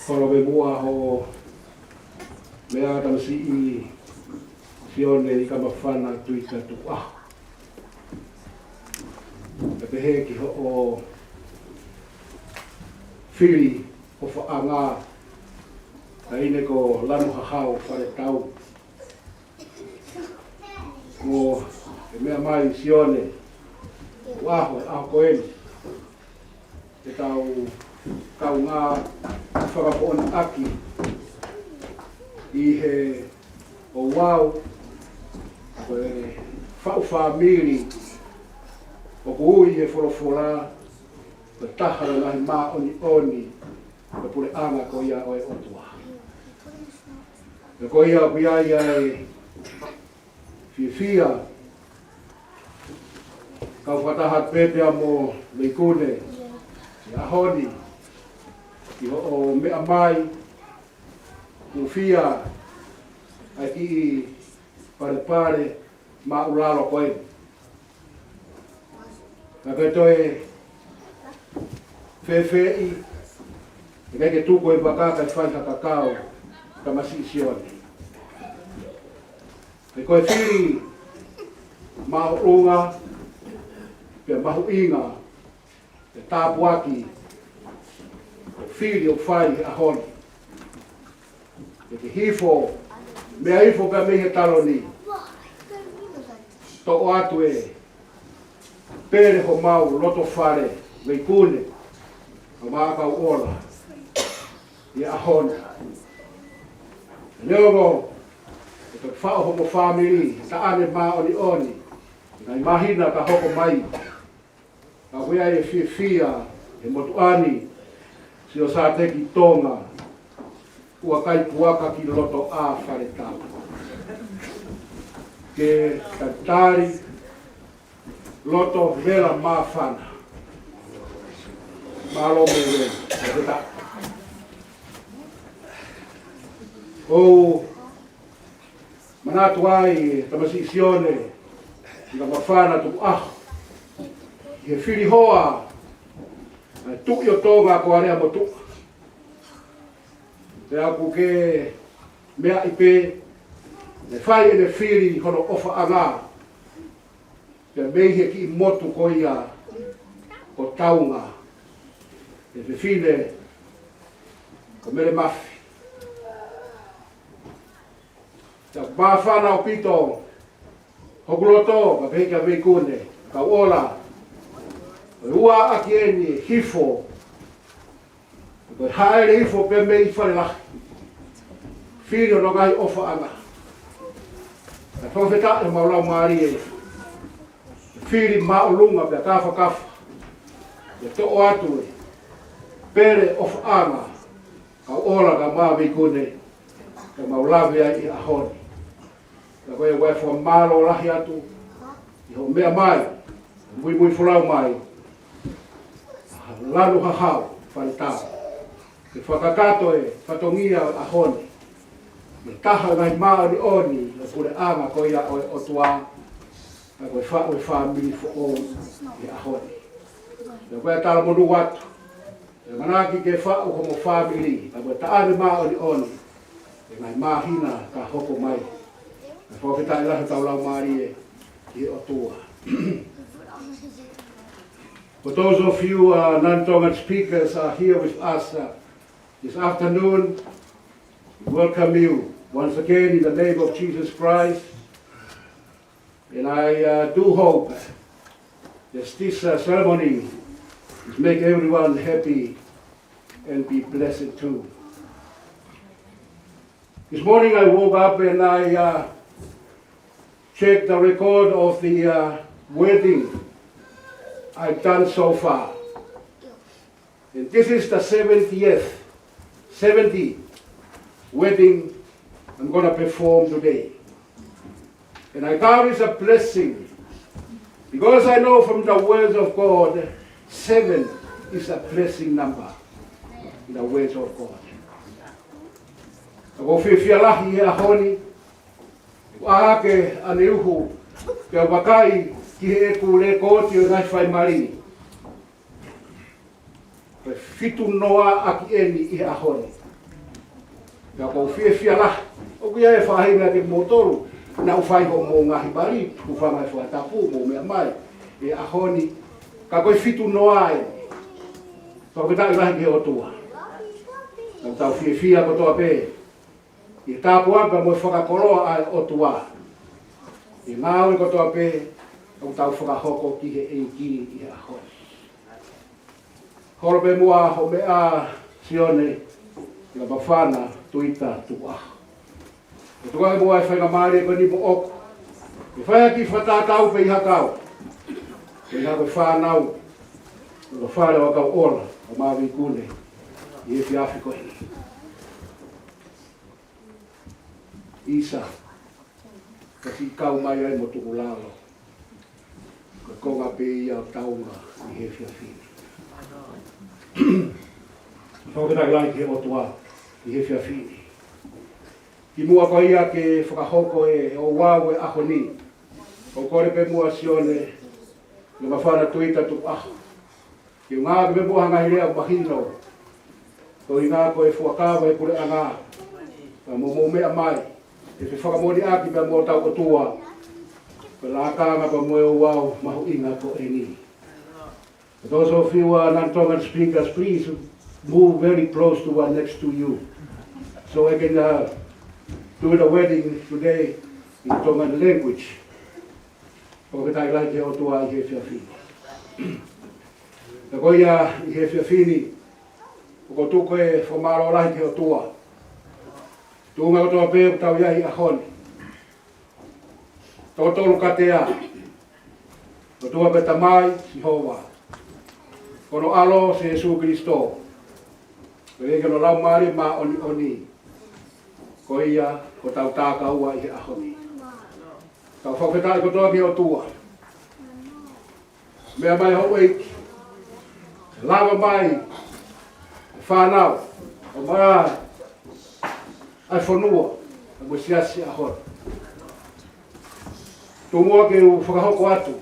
Kolo me mua ho mea tamasi I sione I kamawhana tuita tu aho. E pehe ki ho o whiri o whaanga ka ine ko lanu hahau whare tau. Mo e mea mai sione waho e aho koeni. E tau kau ngā whakapoon aki I he o wau ko e whau whamiri o ko ui he whorofora ko taha o nahi mā oni oni ko pure anga ko ia o e otua. E ko ia ko ia e whiwhia kau whataha pepea mo leikune I ahoni I o mea mai Mufia ai ki pare ma ulalo koe. Na katoe fefei e ke tuko e bakaka fai kakao kama sisione. E koe whiri ma unga pe mahu inga e tāpuaki whiri o whai ahoni. E ke hifo, mea hifo ka mehe taloni. Toko atu e pere ho mau loto whare veikune o maakau ola I ahona. Neogo, e te whao homo whamiri, ta ane maa oni oni, ngai mahina ka hoko mai. Ka wea e whiwhia, e motuani, si o sa teki tonga, ua kai puaka ki loto a whare tau. Ke kantari, loto vela maa whana. Malo me vela, o manatu ai tamasi sione ina mafana tu he whiri hoa tu yo tonga ko area mo tu te aku ke mea ipe le fai e le whiri hono ofa anga te mehe ki motu ko ia o taunga e te whine ko mere mafi ta mafana o pito hokuloto ka peke a veikune ka ola ua aki eni hifo ko haere hifo pe me I whare lahi whiri o nogai ofa anga ka profeta e maulau maari e whiri maulunga pe kafa kafa e to o atu e pere ofa anga ka ola ka maa veikune ka maulawe ai I ahoni ka koe wai fua malo lahi atu I ho mea mai mui fulau mai lanu hahau wharitau ke whakakato e whatongia ahoni me taha ngai maa ni oni le pure anga ko ia o tua ka koe wha whamiri fo o I ahoni ka koe tala monu watu e manaki ke wha o homo whamiri ka koe taane maa ni oni e ngai mahina ka hoko mai e whakita I lahi taulau maari I o tua. For those of you non-Tongan speakers are here with us this afternoon, we welcome you once again in the name of Jesus Christ. And I do hope that this ceremony will make everyone happy and be blessed too. This morning I woke up and I checked the record of the wedding I've done so far. And this is the 70th wedding I'm going to perform today. And I count it a blessing because I know from the words of God, 7 is a blessing number in the words of God. Ako whiwhialahi e ahoni, ko ahake ane uhu, ke wakai ki he ku le kōti o ngai whai marini. Koe whitu noa aki eni I ahoni. Ka ko fia la. O kia e whahinga ke motoru. Na uwhai ho mo ngahi bari. Ku whangai whatapu mo mea mai. E ahoni. Ka koe fitu noa e. Ka koe tai rahi ke o tua. Ka tau fia ko toa pe. I tāpu anga mo whakakoroa ai o tua. I ngāwe ko toa pe. Ka tau whakahoko ki he e ki i ahoni. Horope mua ho mea sione. Ila mawhana tuita tuah. E tukai mua e whainga maari e koni mo oku. E whaia ki whatatau pe iha kau. E iha koe whanau. E ko whare wa kau ora. O maawi kune. I e whiawhi koe ni. Isa. Kasi kau mai ai mo tuku lalo. Ka konga pe ia taunga i he whiawhi. Whakataki lai ke o tua. I he whiawhini. Ki mua ko ia ke whakahoko e o wau e aho ni. O kore pe mua sione. Ke mawhana tuita tu aho. Ki ngā ke pe mua hangai rea mahino. Ko i ngā ko e whuakawa e kure anga. Ka mo mea mai. E te whakamoni aki pe mua tau o tua. Ka lākanga pa mua o wau mahu inga ko e ni. But those of you non-Tongan speakers, please move very close to one next to you. So I can do the wedding today in Tongan language. O ke tai lai ke o tua i he whiawhini. Ka koia i he whiawhini, o ko tuko e whamaro lai ke o tua. Tuunga o toa pēu tau iahi ahoni. Tōtolu katea. O tua pe tamai si hoa. Kono alo se Jesu Kristo. Ke no lau mari ma oni oni. Ko ia ko tau tāka ua i he ahoni. Tau whawhetai ko toa ki o tua. Mea mai hau eiki. Lava mai. Whanau. O mai. Ai whanua. A mo siasi ahoni. Tumua ke u whakahoko atu.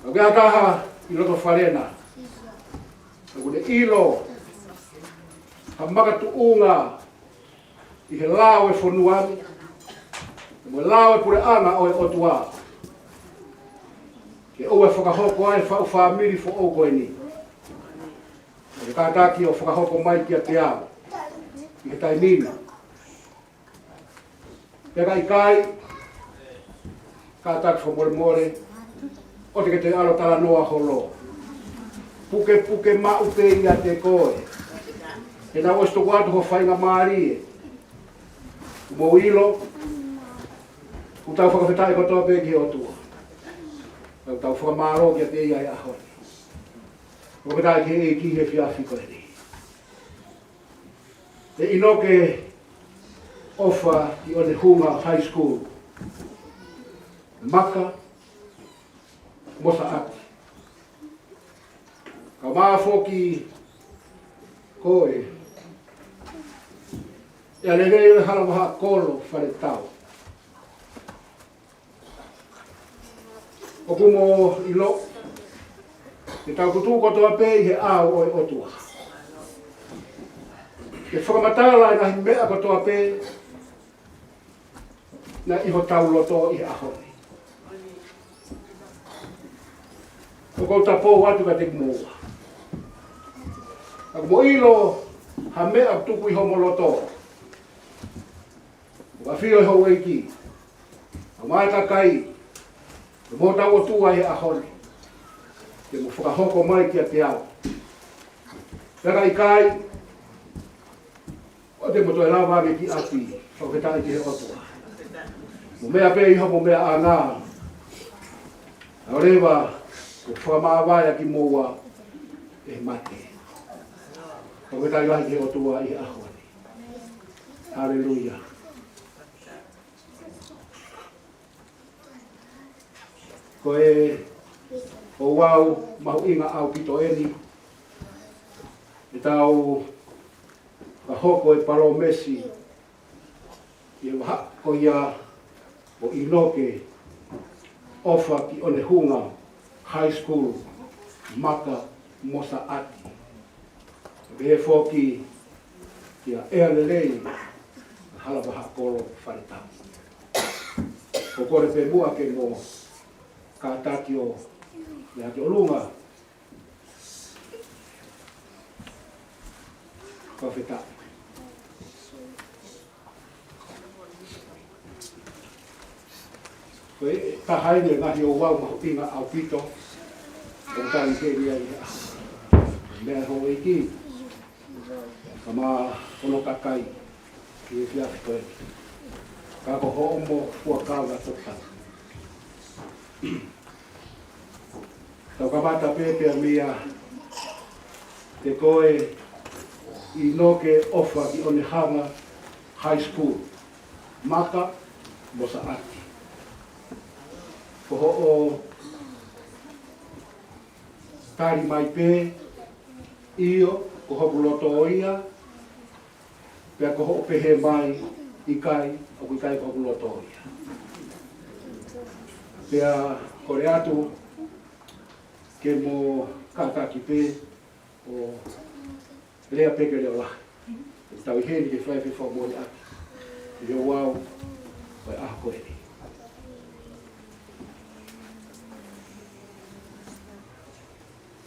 A kea taha i roto wharena. A kune ilo. Ha makatu unga. I he lao e whanuami. Mo lao e pure anga o e otua. Ke oe whakahoko ai whau whamiri fo o koe ni. E kātaki o whakahoko mai kia te ao. I he taimina. Peka i kai. Kātaki fo more more. O te ke te alo tala noa holo. Puke puke mau te inga te koe. E na oisto watu ho whainga maari e. Mo ilo. U tau whakawhetai ko toa pēki o tua. U tau whakamaro kia te ia e ahoni. Whakawhetai ki e ki he whiawhi koe ni. E inoke ofa i o ne Hunga High School. Maka. Mosa ati. Ka maa whoki koe. E alegei ule hala waha kolo whare tau. O kumo ilo. E tau kutu kotoa pei he au o e otua. E whakamatala i nahi mea kotoa pei. Na iho tau loto i ahoni. O kou tapo watu ka te mua. Ako mo ilo ha mea tuku i homo loto. Wa fio ho weiki. O mai ka kai. O mo tau o tua i ahoni. Ke mo whakahoko mai kia te au. Peka i kai. O te moto e lawa me ki ati. Whaketai ki he otua. Mo mea pe iho mo mea anga. O rewa. O whakamawai ki moa e mate. O ke tai wahi ke o tua i ahoni. Halleluja. Ko e o wau mahu inga au pito eni. E tau ka hoko e palo mesi. I e waha ko ia o inoke ofa ki o ne Hunga High School, Maka, Mosa Ati. Be foki Ia ea lelei halawa hakolo wharetau. Ko kore pe mua ke mo kātaki o le hake o lunga. Ka whetau. Koe ka haine ngahi o wau maho inga au pito. O tari ke ria ia. Mea ho iki. Ka mā ono kakai. Ki e whiafi koe. Ka ko ho omo fua kaunga totau. Tau ka mata pepea mia. Te koe i noke ofa ki Onehanga High School. Maka Mosa Ati. Ko o tari mai pē, io, ko hoku loto o ia, pea ko ho pehe mai i kai, o kui kai ko hoku loto o ia. Pea kore atu, ke mo kakaki pē, o lea peke leo lahi. Tau i heni ke whaiwhi whamoni aki. Io wau, vai aha koe ni.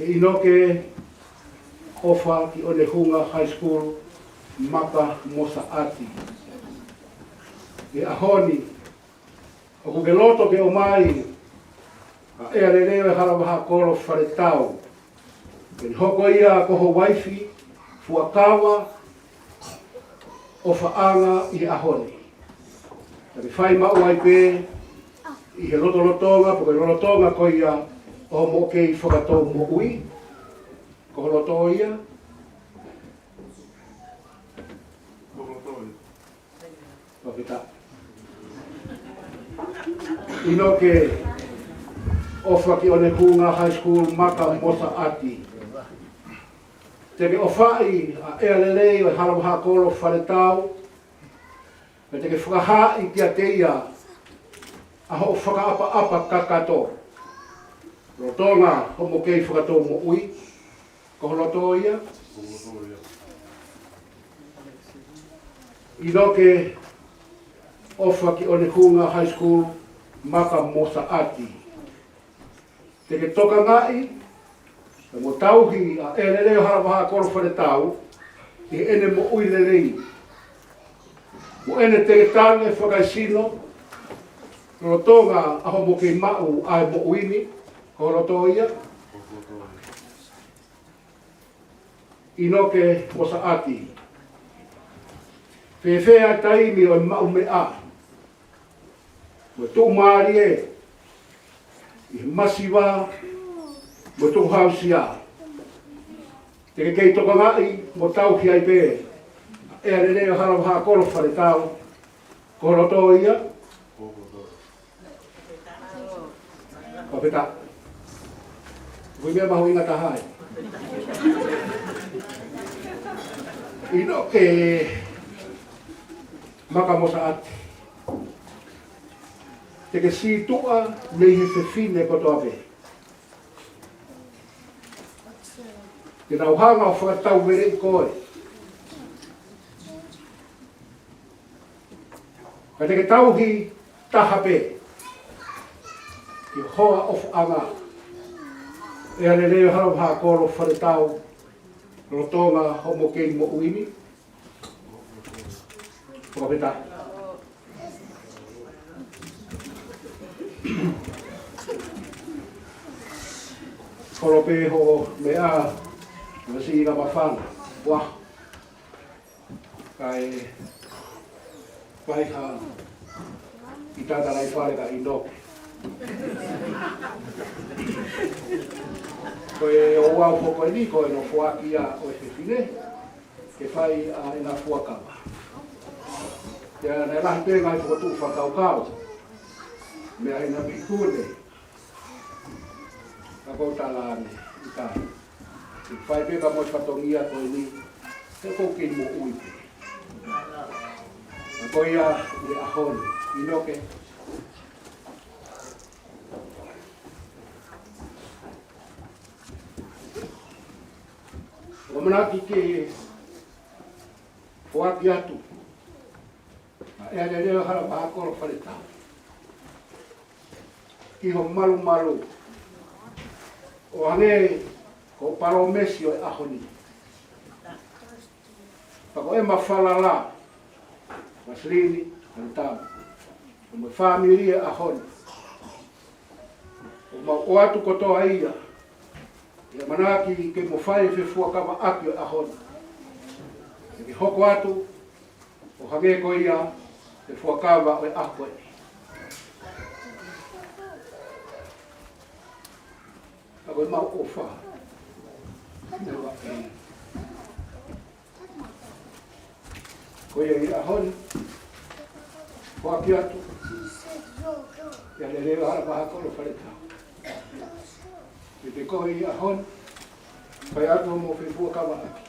E inoke ofa ki Onehunga High School Maka Mosa Ati. E ahoni, o kuke loto ke o mai, a ea leleo e halawaha koro wharetau. Ke hoko ia koho waifi, fuakawa, o whaanga i ahoni. Tari whai mau ai pē, i he lotonga, porque lotonga ko ia o mo kei whakatou mo ui, ko loto ia. Ko pita. Ino ke ofa ki Onehunga High School Maka Mosa Ati. Te ke ofai a ea lelei o halawaha kolo wharetau, me te ke whakahai ki a te ia, a ho whakaapa kakato. Rotonga homo kei whakatou mo ui, ko loto ia. Ino ke ofa ki Onehunga High School Maka Mosa Ati. Te ke toka ngai, e mo tauhi a e leleo harawaha koro wharetau, i ene mo ui lelei. Mo ene te ke tange whakaisino, rotonga a homo kei mau ai mo uini, ko roto ia. Inoke Mosa Ati. Whewhea taimi o mau me a. Mo tō maari e. I masiwa. Mo tō hausia. Te ke kei toka ngai mo tau ki ai pē. E are reo harawaha koro wharetau. Ko roto ia. Ko peta. Koe mea mahu inga tahai. Ino ke Maka Mosa Ati. Te ke si tua nei he whewhine koto ape. Te nauhanga o whakatau vere i koe. Ka te ke tauhi tahape. Ki hoa of anga. E ane reo harawaha koro wharetau, rotonga homo kei mo uini. Whakapeta. Korope ho mea, wasi ina mawhana. Wah. Kai waiha i tata rai whare ka inoke. Koe o wau hoko ni koe no fuaki a o e whine, ke whai a ina fuakawa. Ia nei lahi pē ngai whakatu whakau kau, mea ina mikune, ka koutala ane, i tāi. Whai pē ka moi whatongia koe ni, te kouki mo uipe. Koe ia i ahoni, inoke. O manaki ke Fuaki atu. Ea le leo hala mahakolo whare tau. Iho malu malu. O hange ko paro mesi o e ahoni. Pako e mawhalala. Maslini, antamu. O me whamiri e ahoni. O atu kotoa ia. Ia manaki ke mo whae whifua kama aki o ahoni. Ke hoko atu, o hange ko ia, e fuakawa o e ako e. Ako e mau o wha. Ko ia i ahoni, fuaki atu, ia le leo hara maha kolo whare tau. I te kohi i ahoni, pai atu mo whifuakawa aki.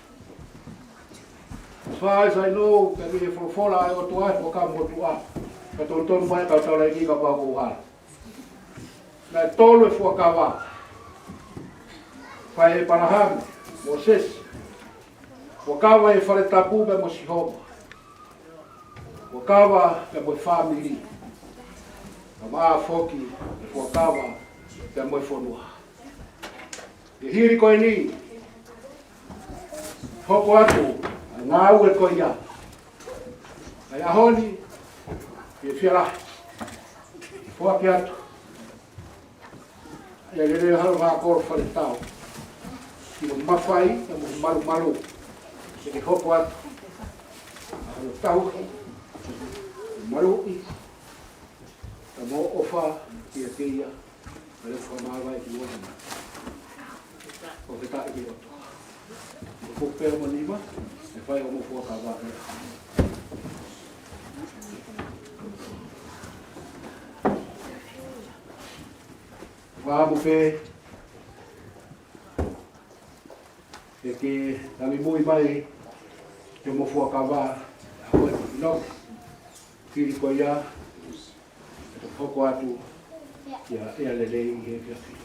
As far as I know, ka me wholofola ai o tuai, o ka motu a. Ka tontonu mai ka tau lai ki ka pāko uhara. Nai tolu e fuakawa. Pai e parahami, mo sesi. Fuakawa e whare tapu me mo sihoma. Fuakawa me mo whamiri. Ka maa foki e fuakawa me mo whonua. E hiri koe ni, hoko atu, ngā ue ko ia. Ai ahoni, i whiarahi. Fuaki atu. Ia lere haro ngā koro whare tau. I mo mawhai, i mo maru maru. Se ki hoko atu. Haro tauhi. Maru i. Ta mo ofa i a teia. Mare whamawai ki wana. O te tae ki roto. O pupea mo nima. E whai o mo fuakawa e. Wāmu pē, e ke nami mui mai te mo fuakawa a koe no. Tiri koe ia, e te hoko atu, ia ea lelei i he whiawhi.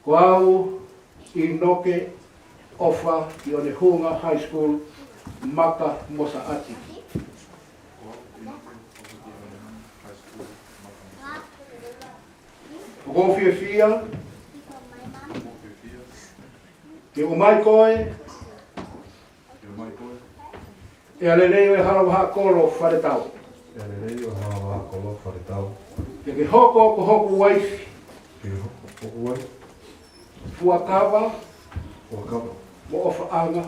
Ko au i noke ofa i o ne Hunga High School Maka Mosa Ati. Ko fia ke o mai koe e aleleo e harawaha kolo whare tau. Ke hoko waifi fuakawa mo ofa anga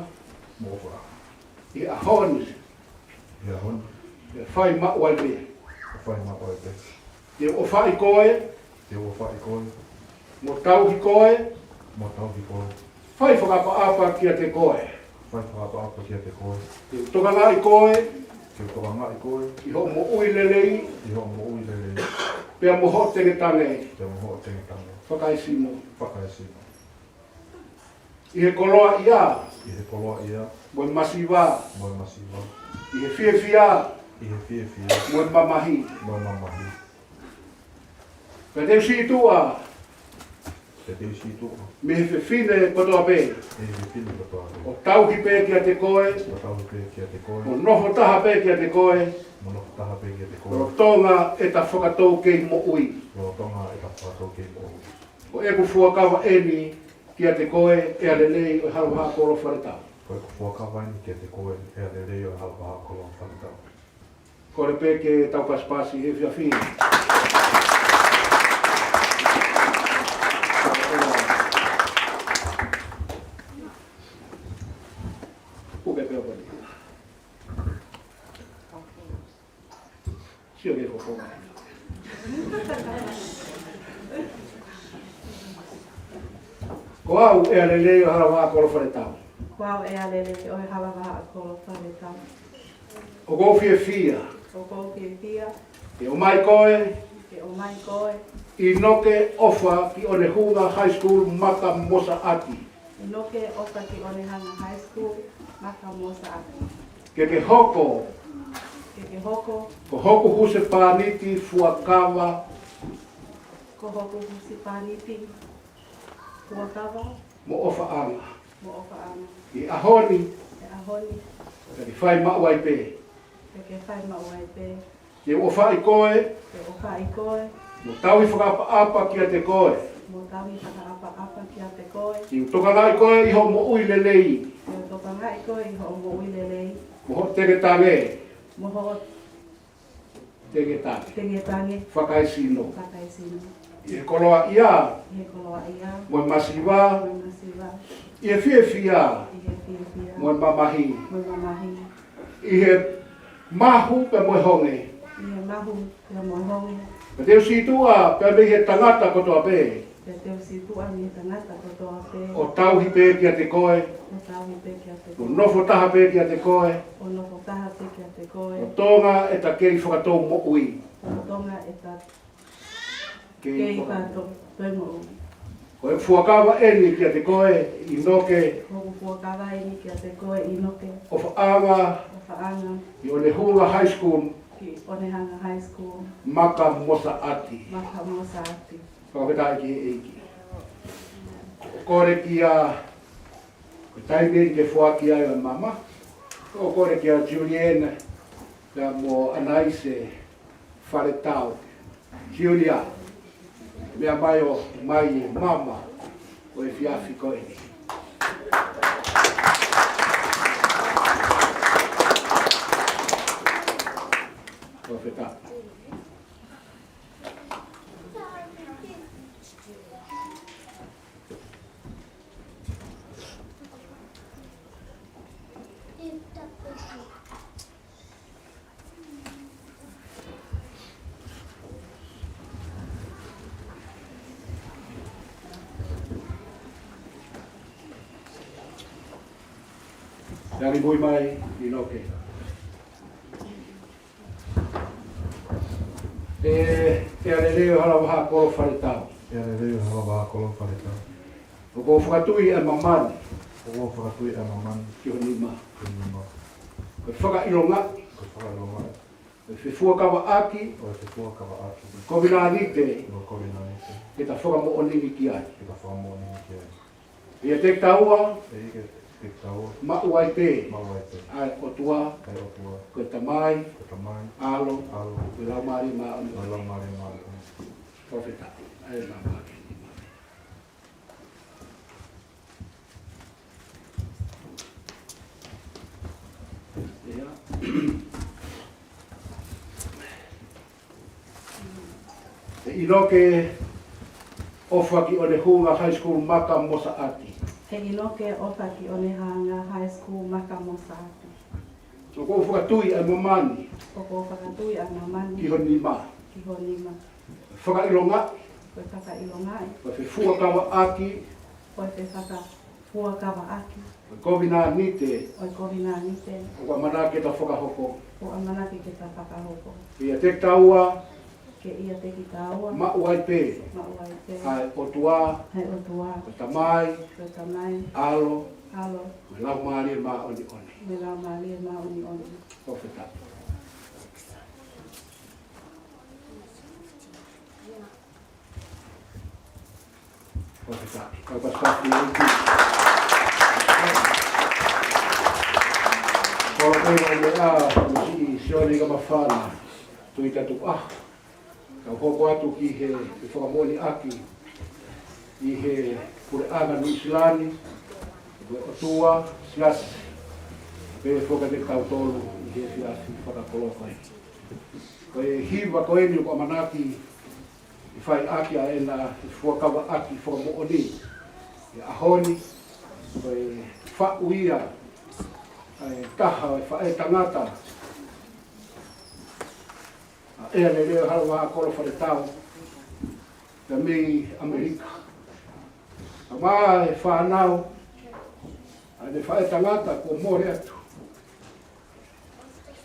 i ahoni e whai mawai me e o whai koe mo tauhi koe whai whakapa kia te koe e toka ngā i koe i ho mo ui lelei pia mo ho tenge tange whakaisimo i he koloa ia mo masiwa i he whiawhia mo mamahi ka te usi tua me he whine kotoa pē o tauhi pē kia te koe o noho taha pē kia te koe o tonga e ta whakatou kei mo ui o e ku fuakawa eni kia te koe e alelei o harawaha kolo wharetau. Kore pē ke tau paspasi he whiawhi. Uke pēo pari. Sio ke whakonga. Ko au e alelei o harawaha kolo wharetau. Wow, e alele o he halawaha a kolo wharetau. O go whiawhia. O kou whiawhia, E o mai koe e o mai koe, i noke ofa ki o ne Hunga High School Maka Mosa Ati. e noke oka ki Onehanga High School, Maka Mosa Ati. Ke hoko, Ke hoko, ko hoko huse pāniti fuakawa ko hoko husi pāniti, Huakawa, mo ofa anga. Mo o whaanga. I ahoni, E ahoni. ka ki whai mawai pē. Te ke whai mawai pē. Ke o whai koe, Te o whai koe. mo taui whakapa kia te koe. Mo tawi whakaapa kia te koe. Ki utoka ngai koe iho mo ui lelei. Te o toka ngai koe i ho mo uilelei. Mo ho tege tange, Mo ho tege tange. tenge tange. Whakai sino. Whakai sino. I he koloa ia, I he koloa ia. mo masiwa, Mo masiwa. i he fia fia, I he fia fia. mo mamahi. Mo mamahi. I he mahu pe mo honge. I he mahu te mo hongi. Ka teo situa, pe me he tangata kotoa pe. Te teo si tua ni tangata kotoa pe. O tauhi pe kia te koe, O tawi pe kia te o koe. nofo taha pe kia te koe, O noko taha pe kia te koe. o tonga e ta kei whakatou mo ui. O tonga e ta Kei kei whakatou. pato pe mo ui. Ko e fuakawa eni kia te koe, i noke, Hoku fua kawai ni kia te koe i noke. o whaanga, O whaanga i o le hunga high school, ki Onehanga High School. maka mosa ati. Maka mosa ati. Whakawetai ki e eiki. Kore kia, ko taimeri ke fuaki ai o mama, o kore kia Juliana, ka mo anaise whare tau. Julia, mea mai o mai e mama, o e fiafi ko e ni. O whetā. Dari bui mai i loke. Te aleleo hala waha koro whare tau. Ia re reo hala wā kolo wharetau. O ko whakatui e mamani O whakatui e mamani ki ho nima. ki nima. Ko whakailonga, Ko whakaronga e. ko whifua kawa aki, O e te fua kawa atu. ko wina nite, Ko korina e te. ke ta whaka mo onini ki ai. Ki ka whamoni ni ki ai. Ia te taua, E ike te tau. ma'u ai te, Maua e te. ai o tua, Kai o tua. ko ta mai, Ko ta mai. alo, Alo. ko lau mari ma Ko ono. lau mare mare. Profeta, ai la mari. Ia. E iloke ofa ki o le hunga high school maka mosa ati. He inoke oka ki Onehanga High School maka mosa ati. So ko whakatui ai mamani O ko whakatui a ki mamani ho nima. ki ho nima. Whakailonga, Koe whakailongai. ko whifua kawa aki, Koe te whaka fua kawa aki. ko kovina nite, Oi kovina nite. o ka mana ke ta whakahoko. O amanaki ke ta whakahoko. Ia te taua, Ke ia te ki tāua. ma'u ai pe, Mauai te. ai o tua, Hei o tua. ko ta mai, Koe tamai. alo, Alo. me lau maari ma oni oni. Me rau maali e maa oni oni. Profeta. Profeta. Kau pasafi iki. Kau kau le a si sioni ka mafana. Tu ita tu ah. Kau hoko atu ki he whakamoni aki. I he pure anga ni islani. Ko tua siasi. Pe foka te kau tolu i he siasi whakakolofa. Ko e hiwa ko eni o manaki i whai aki a ena i fuakawa aki whakamooni. I ahoni, ko e whauia, e taha, e whae tangata. A ea le leo halawa a kolo whare tau, te mei Amerika. A maa e whanau, a le whae tangata ko more atu.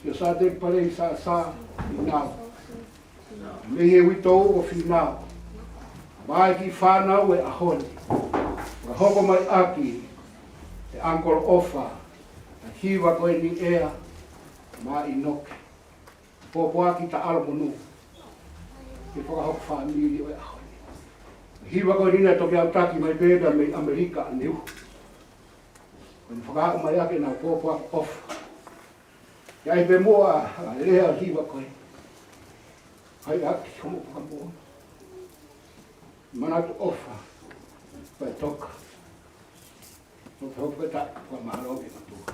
Ia sa te pare i sa i nau. Me he wito o whinau. Mai ki whanau e ahoni. Ka hoko mai aki e Uncle Ofa. A hiwa koe ni ea ma i noke. Popo aki ta alo monu. Ke poka hoko whamili o e ahoni. Hiwa koe nina toki au taki mai beda me Amerika a neu. When whakaako mai ake nā pōpua ofa. Ia i pe mua a lea hiwa koe. Hai aki homo whakamua. Mana tu ofa. Pai toka. No te hoka ta kua maharo e matua.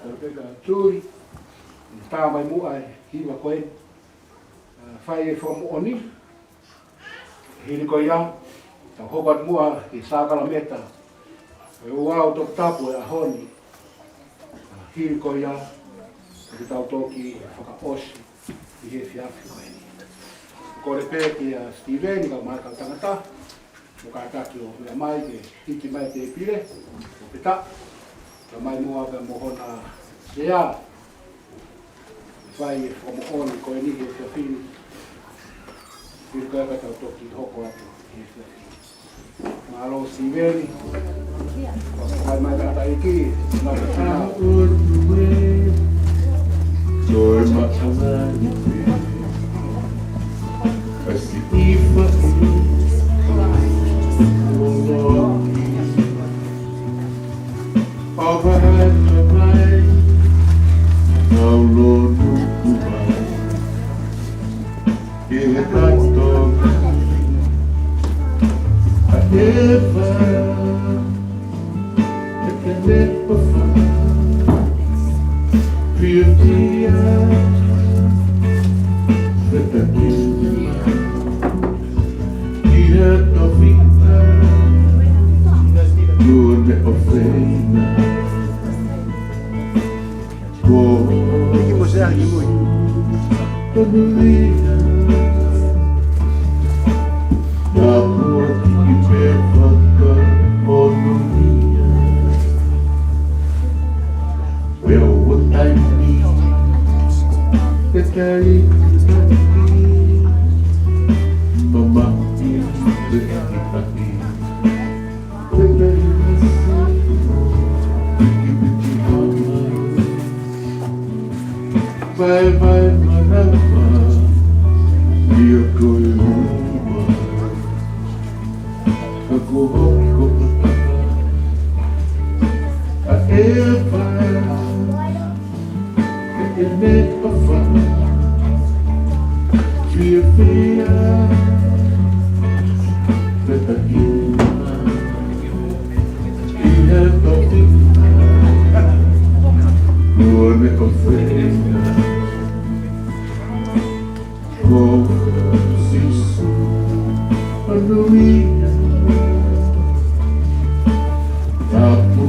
Kau peka tui. Tā mai mua e hiwa koe. Whai e whamu oni. Hiri koe ia. Tau hokat mua i sākala meta. E uau tok tapu e ahoni. Hiri koe ia. Ki tau toki whakaosi. I he whiawhi koe ni. Kore pē ki a Steven, ka mai ka tangata. Mo ka taki o mea mai ke hiki mai te pire. O pita. Ka mai mua ka mohona sea. Whai e whamooni koe ni he whiawhini. Hiri koe ka tau toki hoko atu i he whiawhini. Malo Steven. Whai mai ka taiki. Nā ka tina. Joy makangan kasi ifa overhead my mind now Lord kumai tanto a eva que never find Well, what I need that I Mama bye bye manama dia koe aku hoko a eva it make a fun fia that I Buone offrenda così su a lui capo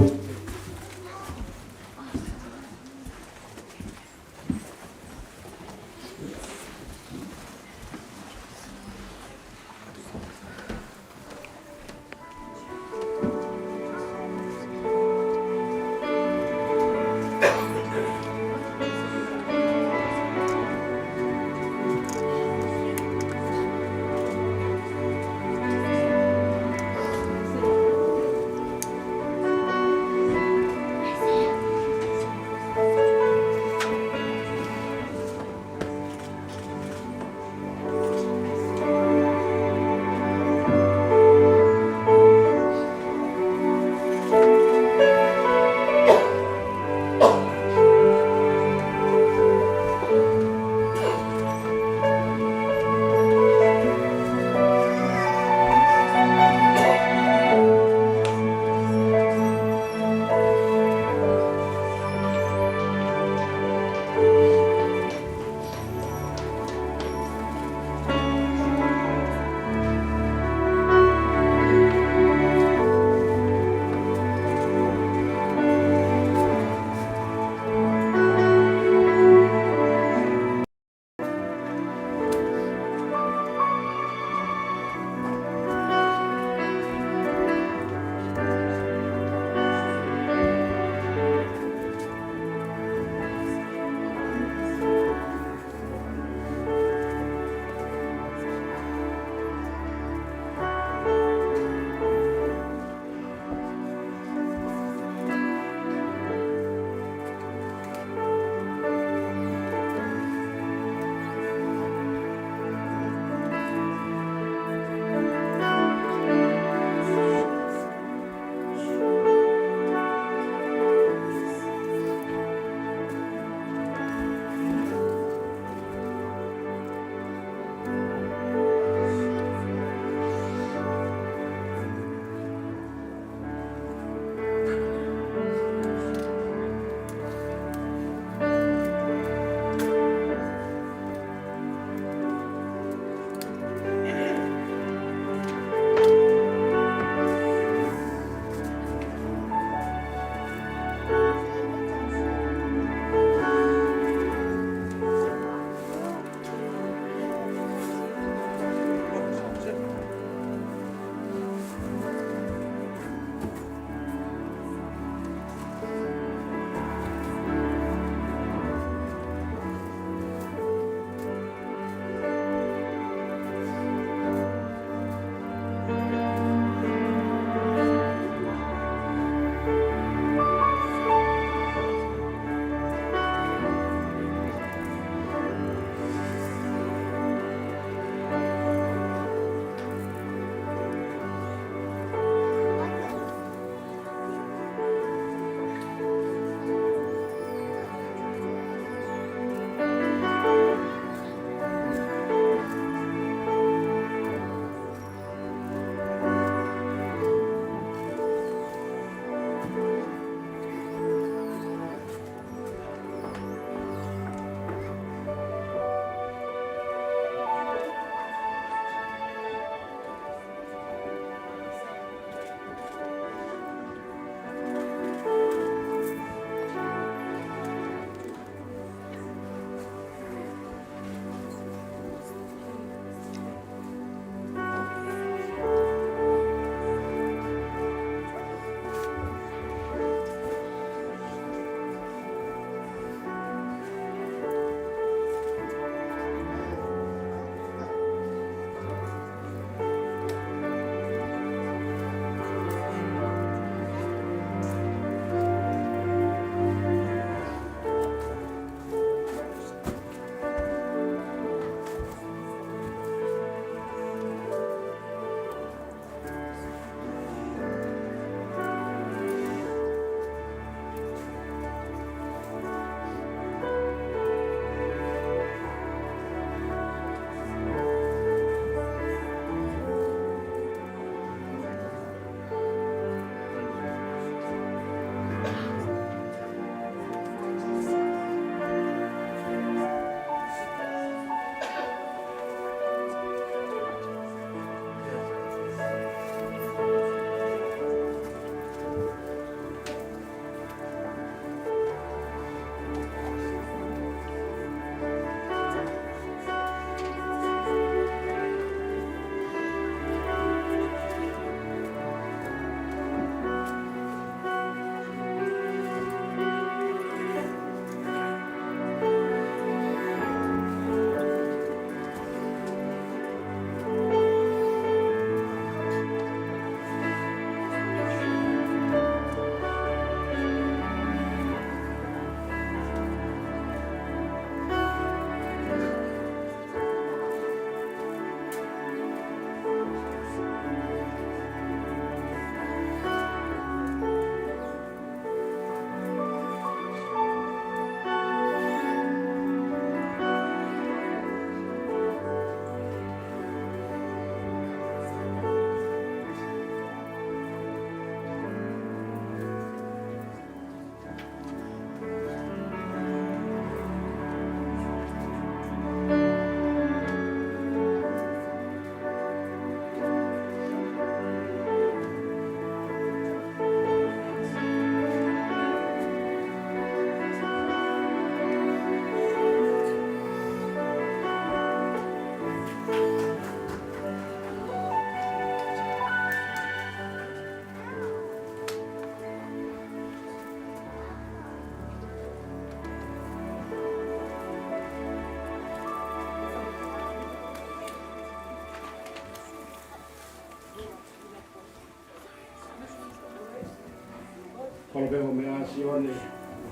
Kolbego me asione,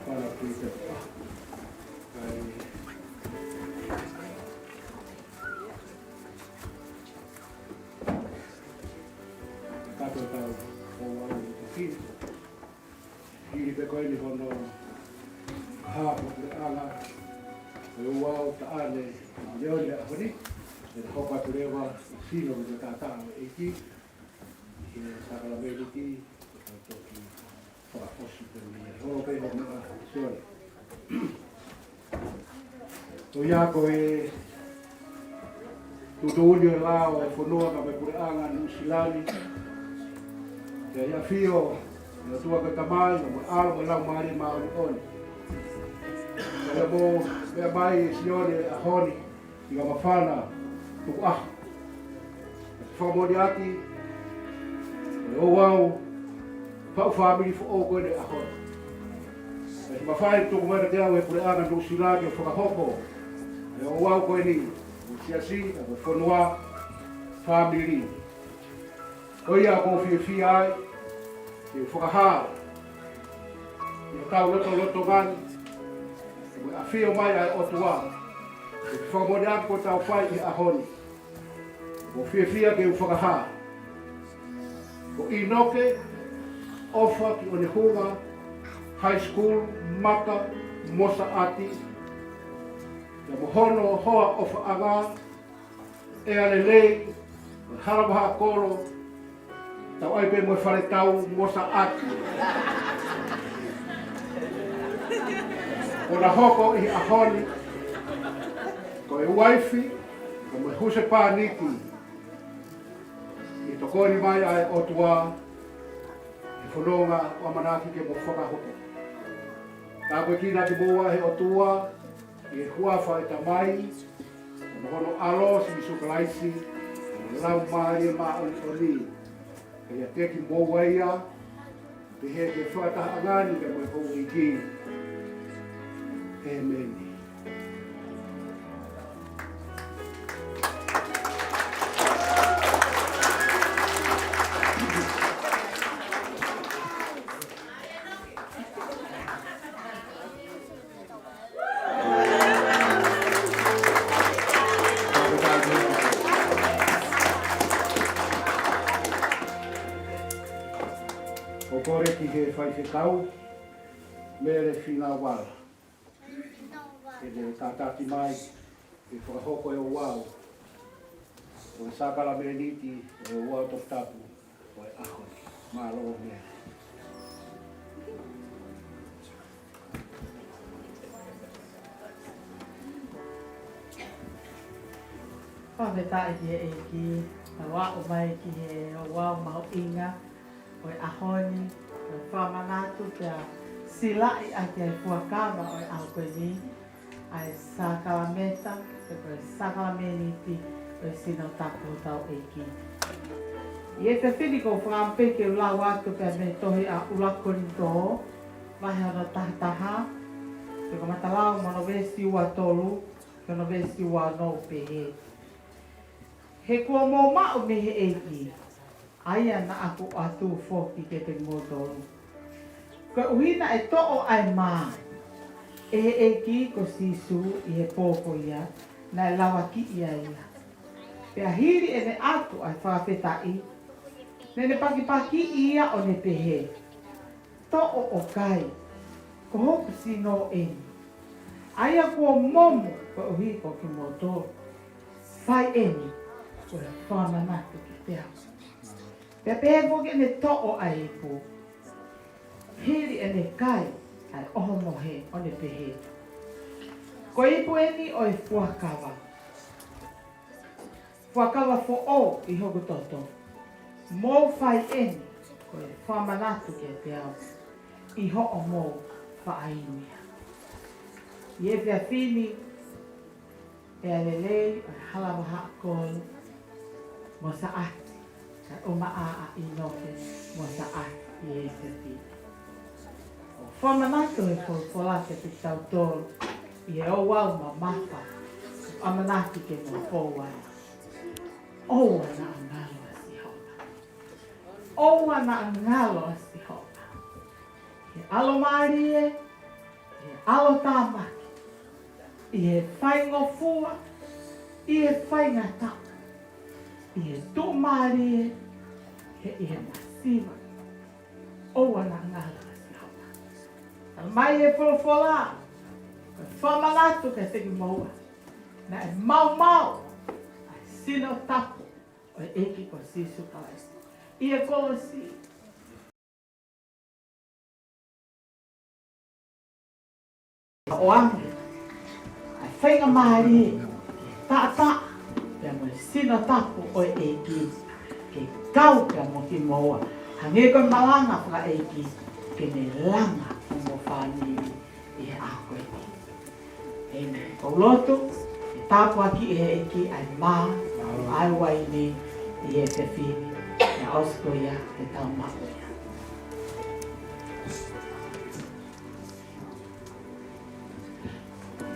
para Peter. Kato tau o wau i te hiri pe koe ni hono hāpo te anga e wau ta ane leo ni a honi e te hopa tu rewa i sino i te tātā e ki i e sakala me ni ki e toki whakaosi te ni e horo pe no mea sione o iako e tutuuni o lao e whanua ka me pure anga ni usilani te ia fio na tua ka tamai na mo alo mo lau mari maori oni na mo mea mai sione a honi i ka mawhana tuku aho e whamori ati e o wau pau family fo o koe ne a honi e te mawhai tuku mera te au e pure anga ni usilani o whakahoko e o wau koe ni siasi a ko whanua family o ia ko fi ai e whakaha e tau loto gani e a fio mai ai o tua e whakamone aku ko tau whai i ahoni ko fi ke whakaha ko inoke ofa ki o hunga high school maka mosa ati ya mohono hoa ofa anga e alelei harabaha kolo tau ai pe mo whare tau mosa ati o na hoko i ahoni ko e waifi ko me huse pāniki i tokoni mai ai o tua e whanonga o manaki ke mo whakahoko tā koe kina ki moa he o tua e hua whai ta mai, o hono alo si sukalaisi, o lau maari ma oni, e ia teki moa ia, te he te whataha angani ka moe hou i ki. Amen. O kore ki he whai te kau, mere whina wala. E te tātati mai, e whakahoko e o wau. O e sākala me niti, e o wau tok tapu, o e ahoni, mālo o mea. Whaweta e ki, na wā o mai ki he o wau mau inga, o e ahoni, o e whamanatu pia silai a ki ai fuakawa o e au koe ni, ai sakalameta, te koe sakalameniti, o e sino tapu tau e ki. I e te whini ko whakampeke u lau atu pia me tohi a ulakoni tō, wahi ana tahataha, te ko matalau mono vesi ua tolu, ke no vesi ua no pehe. He kua mō mao me he eiki, aia na aku atu foki ke te ngōtoro. Ko uhina e to'o ai mā, e he eiki ko sisu i he pōko ia, na e lawa ki ia ia. Pea hiri e ne atu ai whawhetai, ne ne pakipaki ia o ne pehe. To'o o kai, ko hoku sino eni. Aia kua momo ko uhi ko ki ngōtoro. Whai eni, ko e whamanatu ki te au. Pea pehe poke ne to'o ai e pō. Hiri e ne kai ai oho mohe o ne pehe. Ko ipu eni o e fuakawa. Fuakawa fo o i hoku toto. Mō whai eni ko e whamanatu ki te au. I ho o mō whaainia. I e pia whini e alelei o halawa haakolu mo sa ati. Ka uma a i noke mo sa ati i e te whini. O whamanatu e wholate te tau tōru i e o wau ma mawha. Amanaki ke mo pōwai. Oua na angalo a si hona. Oua na angalo a si hona. He alo mari e alo tamaki. I e whai ngofua, i e whai ngata. I e tō mari e i e masiwa. O ana ngala siawa. Mai e wholofola, whamalatu ka te ki maua. Na e mau mau, a sino tapu, o e eki ko sisu kaisi. I e kolosi. O ange, a whainga maari, ta, pia mo e sino tapu o e eki, ke kau pia mo ki maua. Hange koe malanga whaka eki, ke ne langa o mo whani i e ako eki. E me koulotu, e tapu aki e eki ai maa, ai wai ne i e te whini. E osko ia te tau mako ia.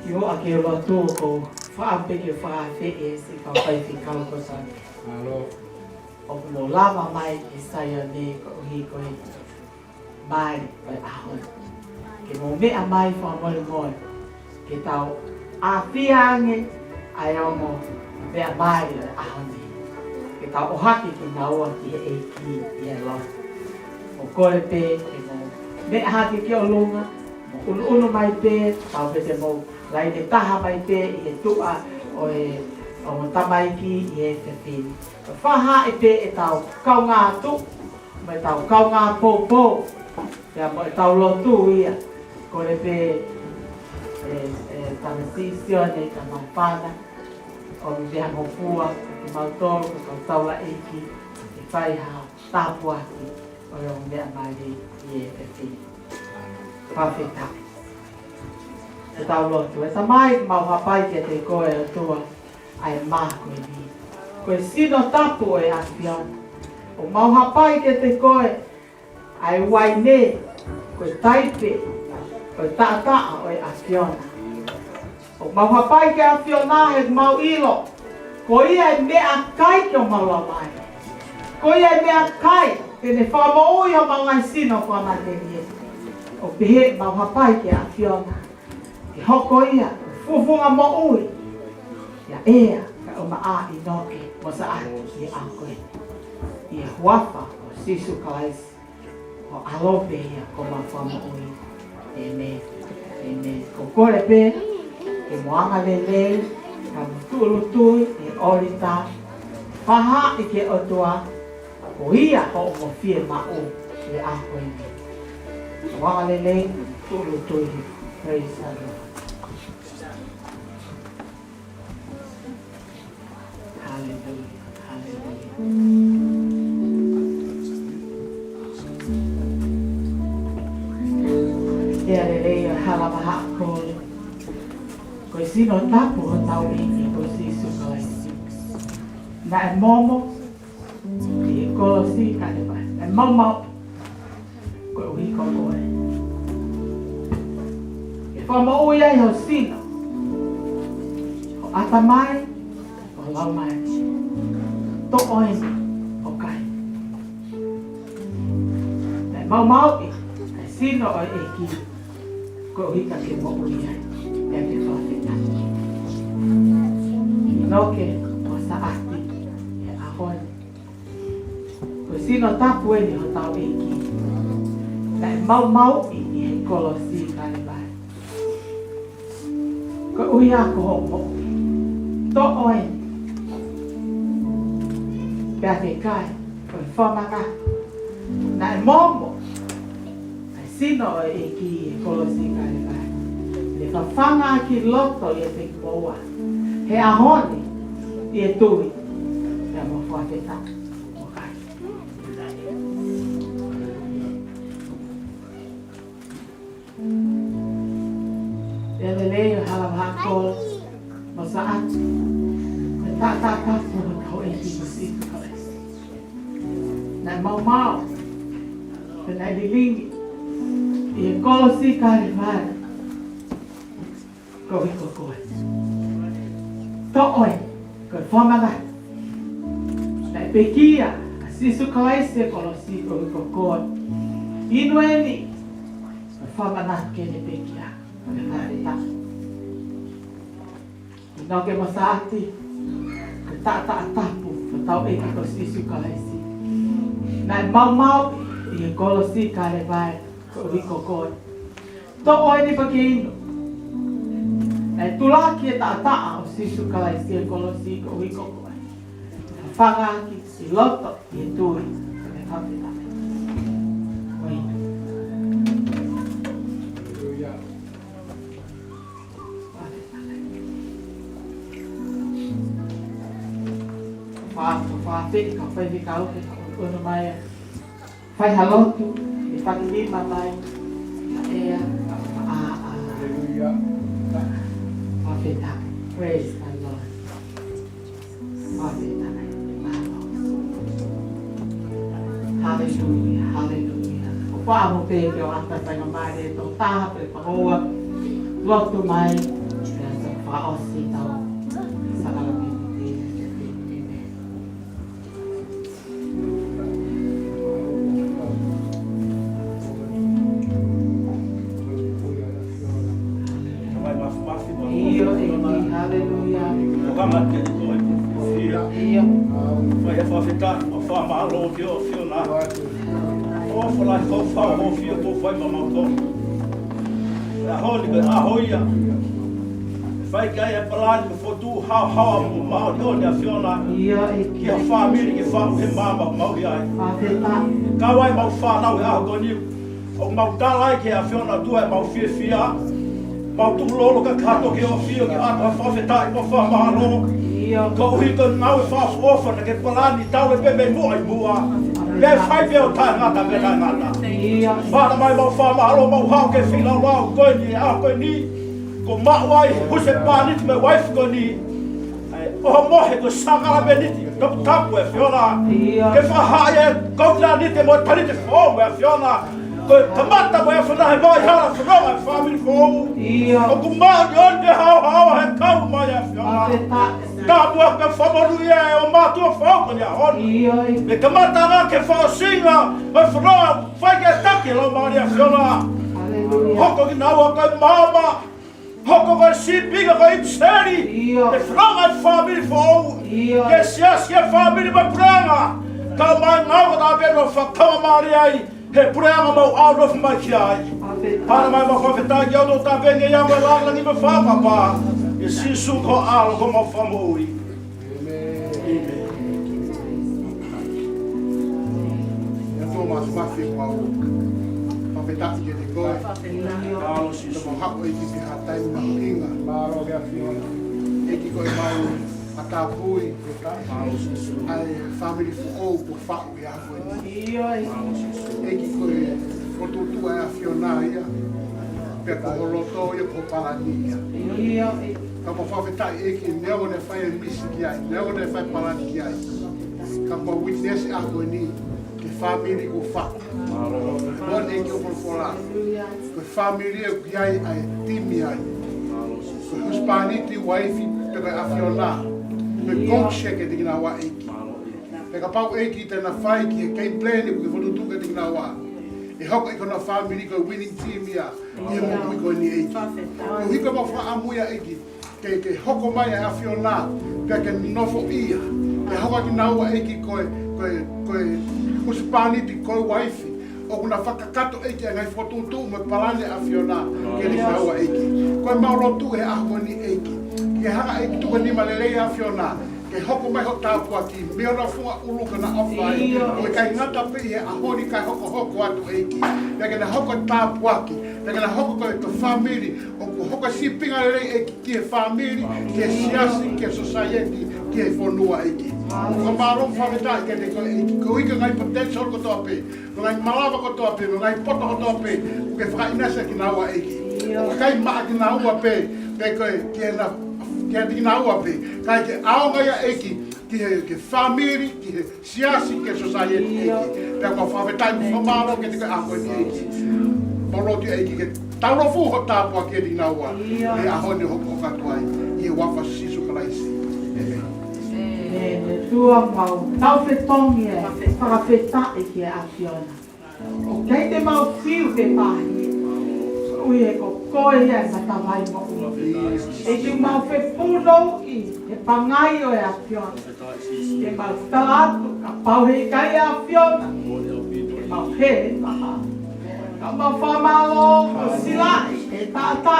Ki o ake o lotu o whaapeke whaafe e se whawhaifi kaukosani. O kuno lava mai e saia ne ko uhi koe mai koe ahon. Ke mo mea mai whamoi moi. Ke tau awhiange ai ongo mea mai koe ahon ni. Ke tau ohaki ki naua ki e ki i e lo. O kore pe ke mo mea haki ki o lunga. Mo unu mai pe tau pe te mo lai te taha mai pe i e tua o e o tamaiki i e te whini. Whaha e pe e tau kau ngā tu, me tau kau ngā pōpō, pia mo e tau lotu ia, kore pe tana sisione, tana whana, o mi vea ngopua, ki mautoro, ko tau taula eiki, e whaiha tāpuaki, o e o mea mai i e te whini. Whawheta. E tau lotu, e tamai mau hapai ke te koe o tua, ai mā koe ni. Koe sino tapu e awhiona. O mau hapai ke te koe, ai wai ne, koe taipe, koe taataa o e awhiona. O mau hapai ke awhiona he mau ilo, ko ia e mea kai ki o mau lawai. Ko ia e mea kai, ke ne whamaui o mau ngai sino whamatenie. O pehe mau hapai ke awhiona. Ke hoko ia, fufunga mo ui. Ia ea, ka o maa i noke, mo sa aki i a koe. I e huafa o sisu kalaisi, o alope ia ko ma whama ui. Amen. Amen. Ko kore pe, ke moanga lele, ka mutulutui, e orita, paha i ke otua, o ia o mo fie ma u, le a koe ni. Moanga lele, mutulutui, praise the Lord. Ea lelei o halamaha kōle. Koe sino tapu o tau iti ko sisu kalaisi. Na e momo, i e kolosi kanipai. E maumau, koe uhi ko koe. E whamau iai ho sino. Ho atamai, ho laumai. To oini o kai. E maumau i, e sino o e ki. Ko hika ke mo uia e ke whawheta. I noke o sa ati e ahone. Ko sino tapu e ni ho tau e ki. Na e mau i he kolosi kare bai. Ko uia ko ho mo. To oini. Pea te kai, ko e whamanga. Na e momo. Sino o e ki e kolosi kare kai. Le whawhanga ki loto i e te koa. He ahone i e tui. Pea mo whawheta o kai. Pea le leo halamaha kōle. Mo sa atu. Me tā kapu o kau e ki mo siku kalesi. Na mau. Pena lilingi. I e kolosi kare vare. Ko hiko koe. To oe, koe whamanga. Na e pekia, a sisu kalaisi e kolosi ko hiko koe. Inu eni, whamanake ne pekia. Ke whaweta. Nau ke masaati. Ke tata atapu. Tau eki ko sisu kalaisi. Nai mau i e kolosi ka le vai ko riko koe. To oi ni pakino. Nai tulaki e tata o sisu kalaisi e kolosi ko riko koe. Whangaki i loto i e tui. Ke whaweta. Wainu. Whawhawhi ka whaiwi ka uke ka ono mai whai halotu e whakilima mai ka ea Hallelujah. whawheta. Praise the Lord. Whawheta. Hallelujah, hallelujah. O whaamo pēke o ata whainga mai re tō taha pe whaoa lotu mai e ata whaosi tau sakalami. Io e ki, hallelujah. Io. Vai whawheta o whamalo ki o whiona. O whalai kau whao o whio tō whai mamako. E honi koe ahoia. Whai kai e palani me whotu hao mo Māori o nea whiona. Io e ki. Ki a whamiri ki whau he māma mauri ai. Whawheta. Kawai mau whanau e aho koniu. O mau tālai ki a whiona tua e mau whiawhia. Mau tu lolo ka kato ki o whio ki ata whawheta i mo whamalo. Io. Ko hiko ngau e whaafu ofa na ke palani tau e pepe mua i mua. Me whai peo tai ngata me tai ngata. Io. Whana mai mau whamalo mau hao ke whina wau koe ni e aho koe ni. Ko mauai huse pāniti me waifu koe ni. Oho mohe ko sakala me niti. Topu tapu e whiona. Io. Ke whahai e kautila niti mo talite whongu e whiona. Ko tamata mo e whanahe vai hala whanonga e whamiri whongu. Io. O ku mauri on te hao he kau mai e whiona. Whawheta. Ka mua ka whamaru ia e o mātua whaoko ni a honi. Io. Me ka matanga ke whaosinga, mai whanonga, whai ke taki lau maari a whiona. Hallelujah. Hoko ki naua kai māma, hoko kai sipinga kai ipseri. Io. Me whanonga e whamiri whou. Io. Ke siasi e whamiri ma puranga. Ka mai ngau ka tāpero whakawa maari ai, he puranga mau aurofu mai ki ai. Whawheta. Para mai ma whawhetaki au tō tāpenge iau e langangi me whakapa. E sisu ko alo ko mau whamuri. E tō mātu mawhi wau. Whawhetaki ke te koe. Alo sisu. Tō hako e ki te hatai mahuinga. Māro kia whiona. E ki koe mai a tā pui. Alo sisu. Ai whamiri whukou po whau i a koe ni. Io. E ki koe whotutua e a whiona ia. Pea ko holoto ia ko parani ia. Io. Ka mo whawhetai e ki neo ne whai e misi ki ai. Neo ne whai parani ki ai. Ka mo witness a koe ni. Ke whamiri ko whau. Mon e ki o polpola. Koe whamiri e ki ai ai timi ai. Koe huspaniti waifi peka a whiona. Koe gongsheke te kina wa eiki. Peka pau eiki tena whai ki e kei pleni ko ke whanutuka te kina wa. E hoko i kona whamiri koe winning team ia. I e mo koe ni eiki. Koe hiko ma wha amuia eiki. Ke hoko mai a whiona. Pea ke nofo ia. Ke hoko ki naua eiki koe huspaniti koe waifi. O kuna whakakato eiki a ngai whotutu me palane a whiona. Ke ni naua eiki. Koe maurotu e aho ni eiki. Ke hanga eiki tuka ni malelei a whiona. Ke hoko mai ho tāpua ki mea na funga uluka na awhai. O kai ngata pe e ahoni kai hoko atu eiki. Pea ke na hoko tāpua ki. Pea ke na hoko koe to whamiri. O ku hoko si pinga rei eiki ki e whamiri. Ki e siasi, ki e society, ki e whonua eiki. Ko maro whawhetai ke te koe eiki. Ko ika ngai potential ko toa pe. Ko ngai malawa ko toa pe. Ko ngai poto ko toa pe. Ko ke whakainasa ki naua eiki. Ko kai maa ki naua pe. Pe koe ki e na kia tina ua pe, kai ke aonga ia eki, ki whamiri, ki siasi, ki society eki. Pea kua whawhetai ku whamaro ke te koe ako ni eki. Moroti eki ke taurofu ho tāpua kia tina ua. E ahoni hoko katuai, i e wafa sisu kalaisi. Tua mau, tau whetongi e, whakawheta e ki a whiona. O kei te mau whiu ke pahi, ui e ko koe ia e matawai mo ui. E ki mau whe pūrou i e pangai o e a whiona. E mau tātu ka pauhe kai a whiona. E mau he maha. Ka mau whamalo o silai e tātā.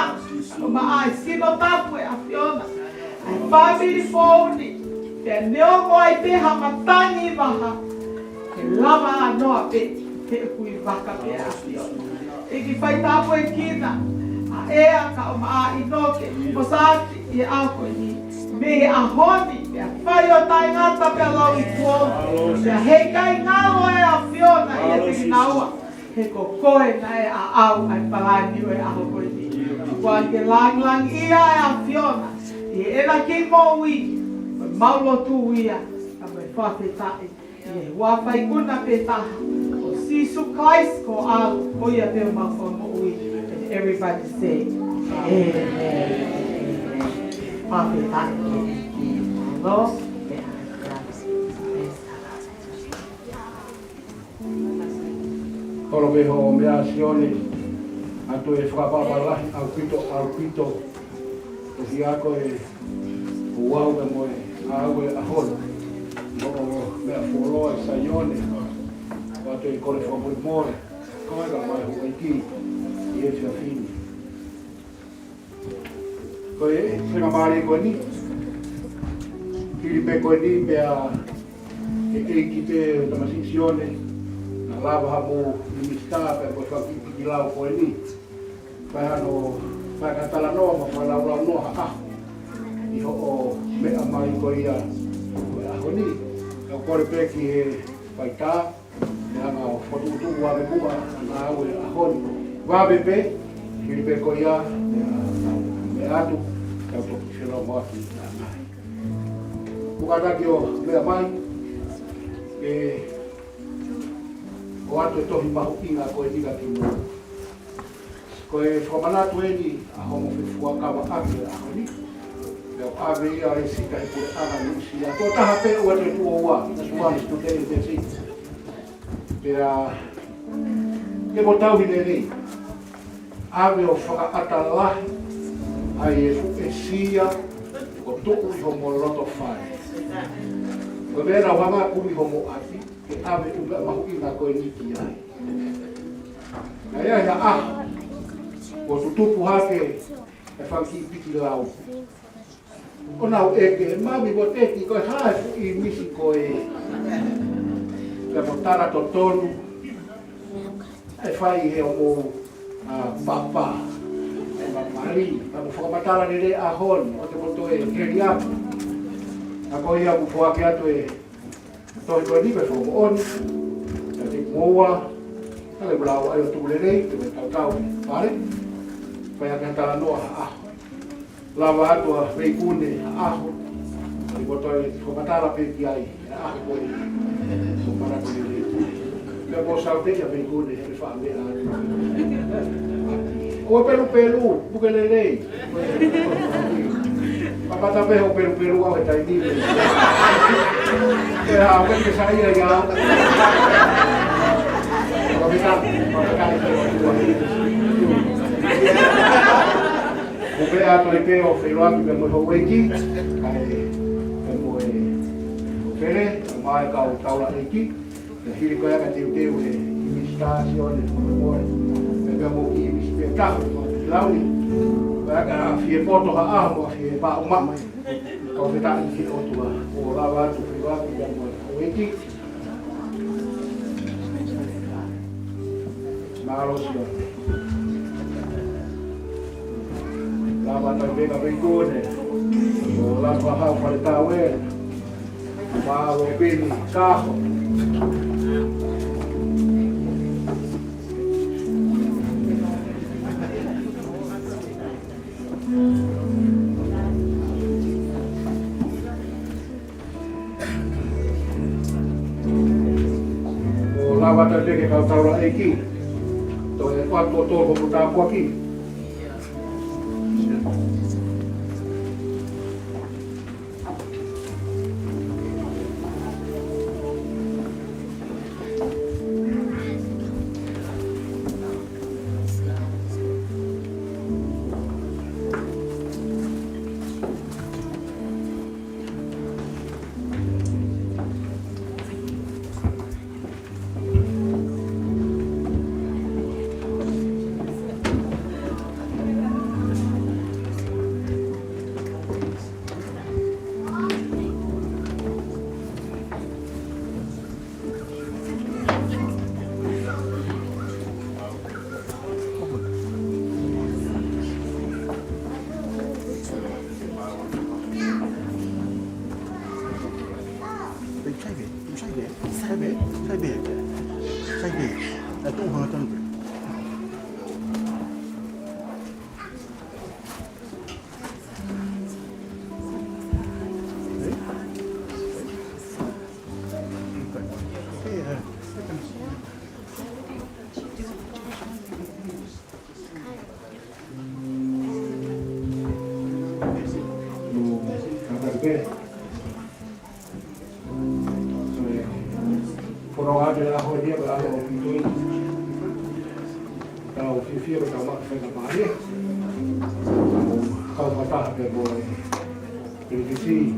O maa e sino tapu e a whiona. Ai family phone. Te neongo ai te hamatangi maha. E lava anoa pe. Te hui waka pe a whiona. E ki whai tāpu e kina. A ea ka o maa inoke. Mosaki i au koe ni. Me a honi. Me a whai o tai ngata pe a lau i tuonu. Me a hei kai ngalo e a whiona i e te kinaua. He ko koe na e a au ai parani o e aho koe ni. Kua ke lang lang ia e a whiona. I ena ki mo ui. Maulo tu ia. Ka me whawhetai. I e wawhai kuna pe taha. O Sisu Christ ko au. O ia te o mawha mo ui. And everybody say, Amen. Whawhetai. Los. Koro me ho mea sione, atu e whakapapalahi au pito, o hi ako e uau me moe, au e aholo, no mea wholoa e saione, atu e kore whamui more, koe ka mai hu e ki, i e whia whini. Koe e, whenga maari koe ni, hiri pe koe ni, mea e ki te tamasisione, lava hamu ni mista pe ko fa ki lau ko ni pa no pa ka tala no ma fa lau no ha i ho me amai ko ia a honi ko re pe ki pa ka na ma fotu tu wa be bua na au a honi wa be pe ki pe ko ia me atu ka to ki no ma ki na ku ka ki o me amai e o ato e tohi mahu inga koe tika ki mo. Koe whamanatu e ni a homo whiwhua kawa ake a honi. Leo ave ia e sika e kore ana ni usi. A tō taha pe ua te tua ua, na suani stu te te si. Pea, ke mo tau hine ni, ave o whakaata lahi, ai e fu e sia, o tuku i homo loto whai. Koe mena wanga kuri homo ati, ke ave uga mahu ina koe niki ai. Na ia ia aha, o tutupu hake e whanki piki lau. O nau eke, mami mo teki koe hae fu i misi koe. Ka mo tara to tonu, e whai he o mo papa. E mamari, ka mo whakamatara ni re ahon, o te moto e keri aku. A koe ia mu whake atu e toi koe ni me whoko oni, ka te moa, ka le brau ai o tūle rei, te me tau pare, pai ake hatara noa ha aho. Lava atu a veikune ha aho, ka te toi whakatara pe ki ai, ha aho koe, so parako ni rei. Ka mo sau te ia veikune, he wha me a o pelu, buke le rei. Papata peho peru au e tai niwe. E hao ke sa ia ia. Papita, papita peho. O pe ato le peho whelo atu pe mo weiki. Ai pe mo e o pere, o mai ka o taula eiki. Te hiri koe aka te uteu e imistasione mo e pe mo ki imispetaho. Launi. Aka fie poto ha amo fie pa uma ko veta ki o tua o lava tu privado ya mo o eki marosia lava ta vega vengone o lava ha pa ta we pa o bini carro lava ta teke ka taura eki to e kwatko to ko ta ko ki sai về, sai về, sai về, sai về, sai về, là tu hờ tân. Probabil ako dia berada di situ. Kalau Fifi bertambah saya kembali, kalau patah dia boleh. Jadi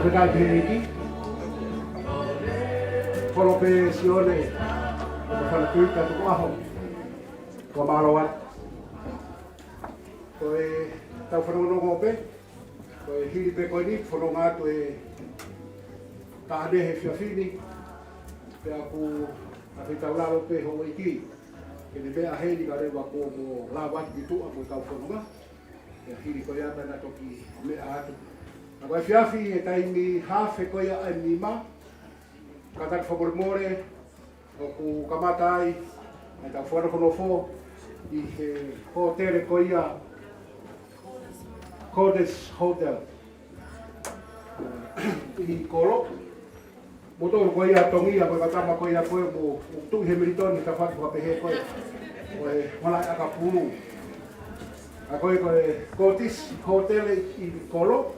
Obrigado, Henrique. Polo pe sione, o fala tuita tu aho, ko malawat. Koe tau whanongo ngope, koe hiri pe koe ni, whanongo atu e tāne he whiawhini, pe aku awhitau lalo pe ho iki, ke ne mea heni ka rewa ko mo lawat ki tua mo tau whanonga, pe hiri koe ata na toki mea atu. A koe whiawhi e taimi hawhe koe a nima, ka tak whamorimore, o ku kamata ai, ai tau whanawhanofo, i he hotere koe a Codes Hotel. I kolo, motor koe a tongia, koe katama koe a koe mo tui he meritoni, ka whaki whapehe koe, koe malai aka pulu. A koe Codes Hotel i kolo,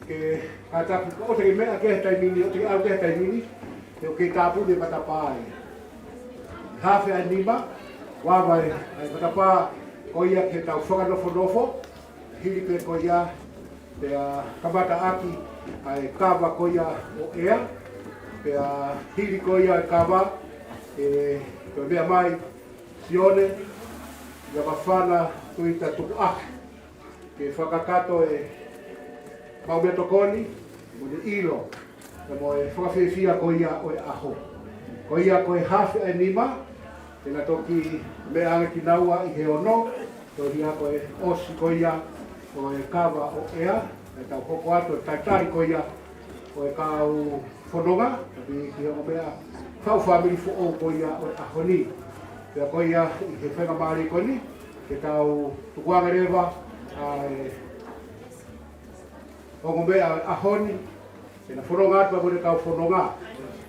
ke katapu o te mea ke taimini o te au ke taimini te o ke tapu de matapai hafe anima wa vai ai matapa ko ia ke tau whakanofo hiri pe ko ia te kamata aki ai kawa ko ia o ea pe hiri ko ia kawa e to mea mai sione ia mawhana tuita tuku aki ke whakakato e mau mea tokoni, mo ne ilo, e mo e whakawhiwhia ko ia o e aho. Ko ia ko e hawhi e nima, e nga toki mea anga ki naua i he ono, to ia ko e osi ko ia o e kawa o ea, e tau hoko atu e taitari ko ia o e kau whanonga, tabi ki hongo mea whau whamiri fo o ko ia o e aho ni. Pea ko ia i he whenga maari ko ni, ke tau tukuanga rewa, o mea ahoni, e na whanonga atua mo ne kau whanonga.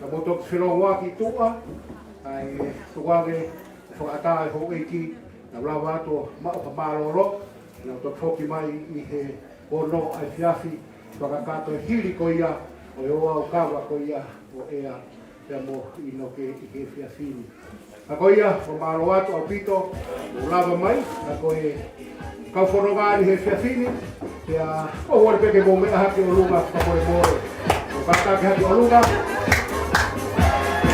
Na mo toki whenonga ki tua, ai tuange whakata e ho eiki, na ulawa atua mao pa maroro, na toki whoki mai i he ono ai whiawhi, whakakato e hiri ko ia, o e oa o kawa ko ia, o ea, pia mo ino ke i he whiawhini. Na ko ia, o maro atu au pito, ulawa mai, na ko e kau whanonga ni he whiawhini, pia o wale peke mo mea haki o lunga whakore more. O katake haki o lunga,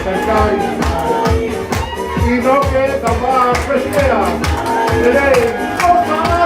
taikari, inoke, kawa, presea, today, o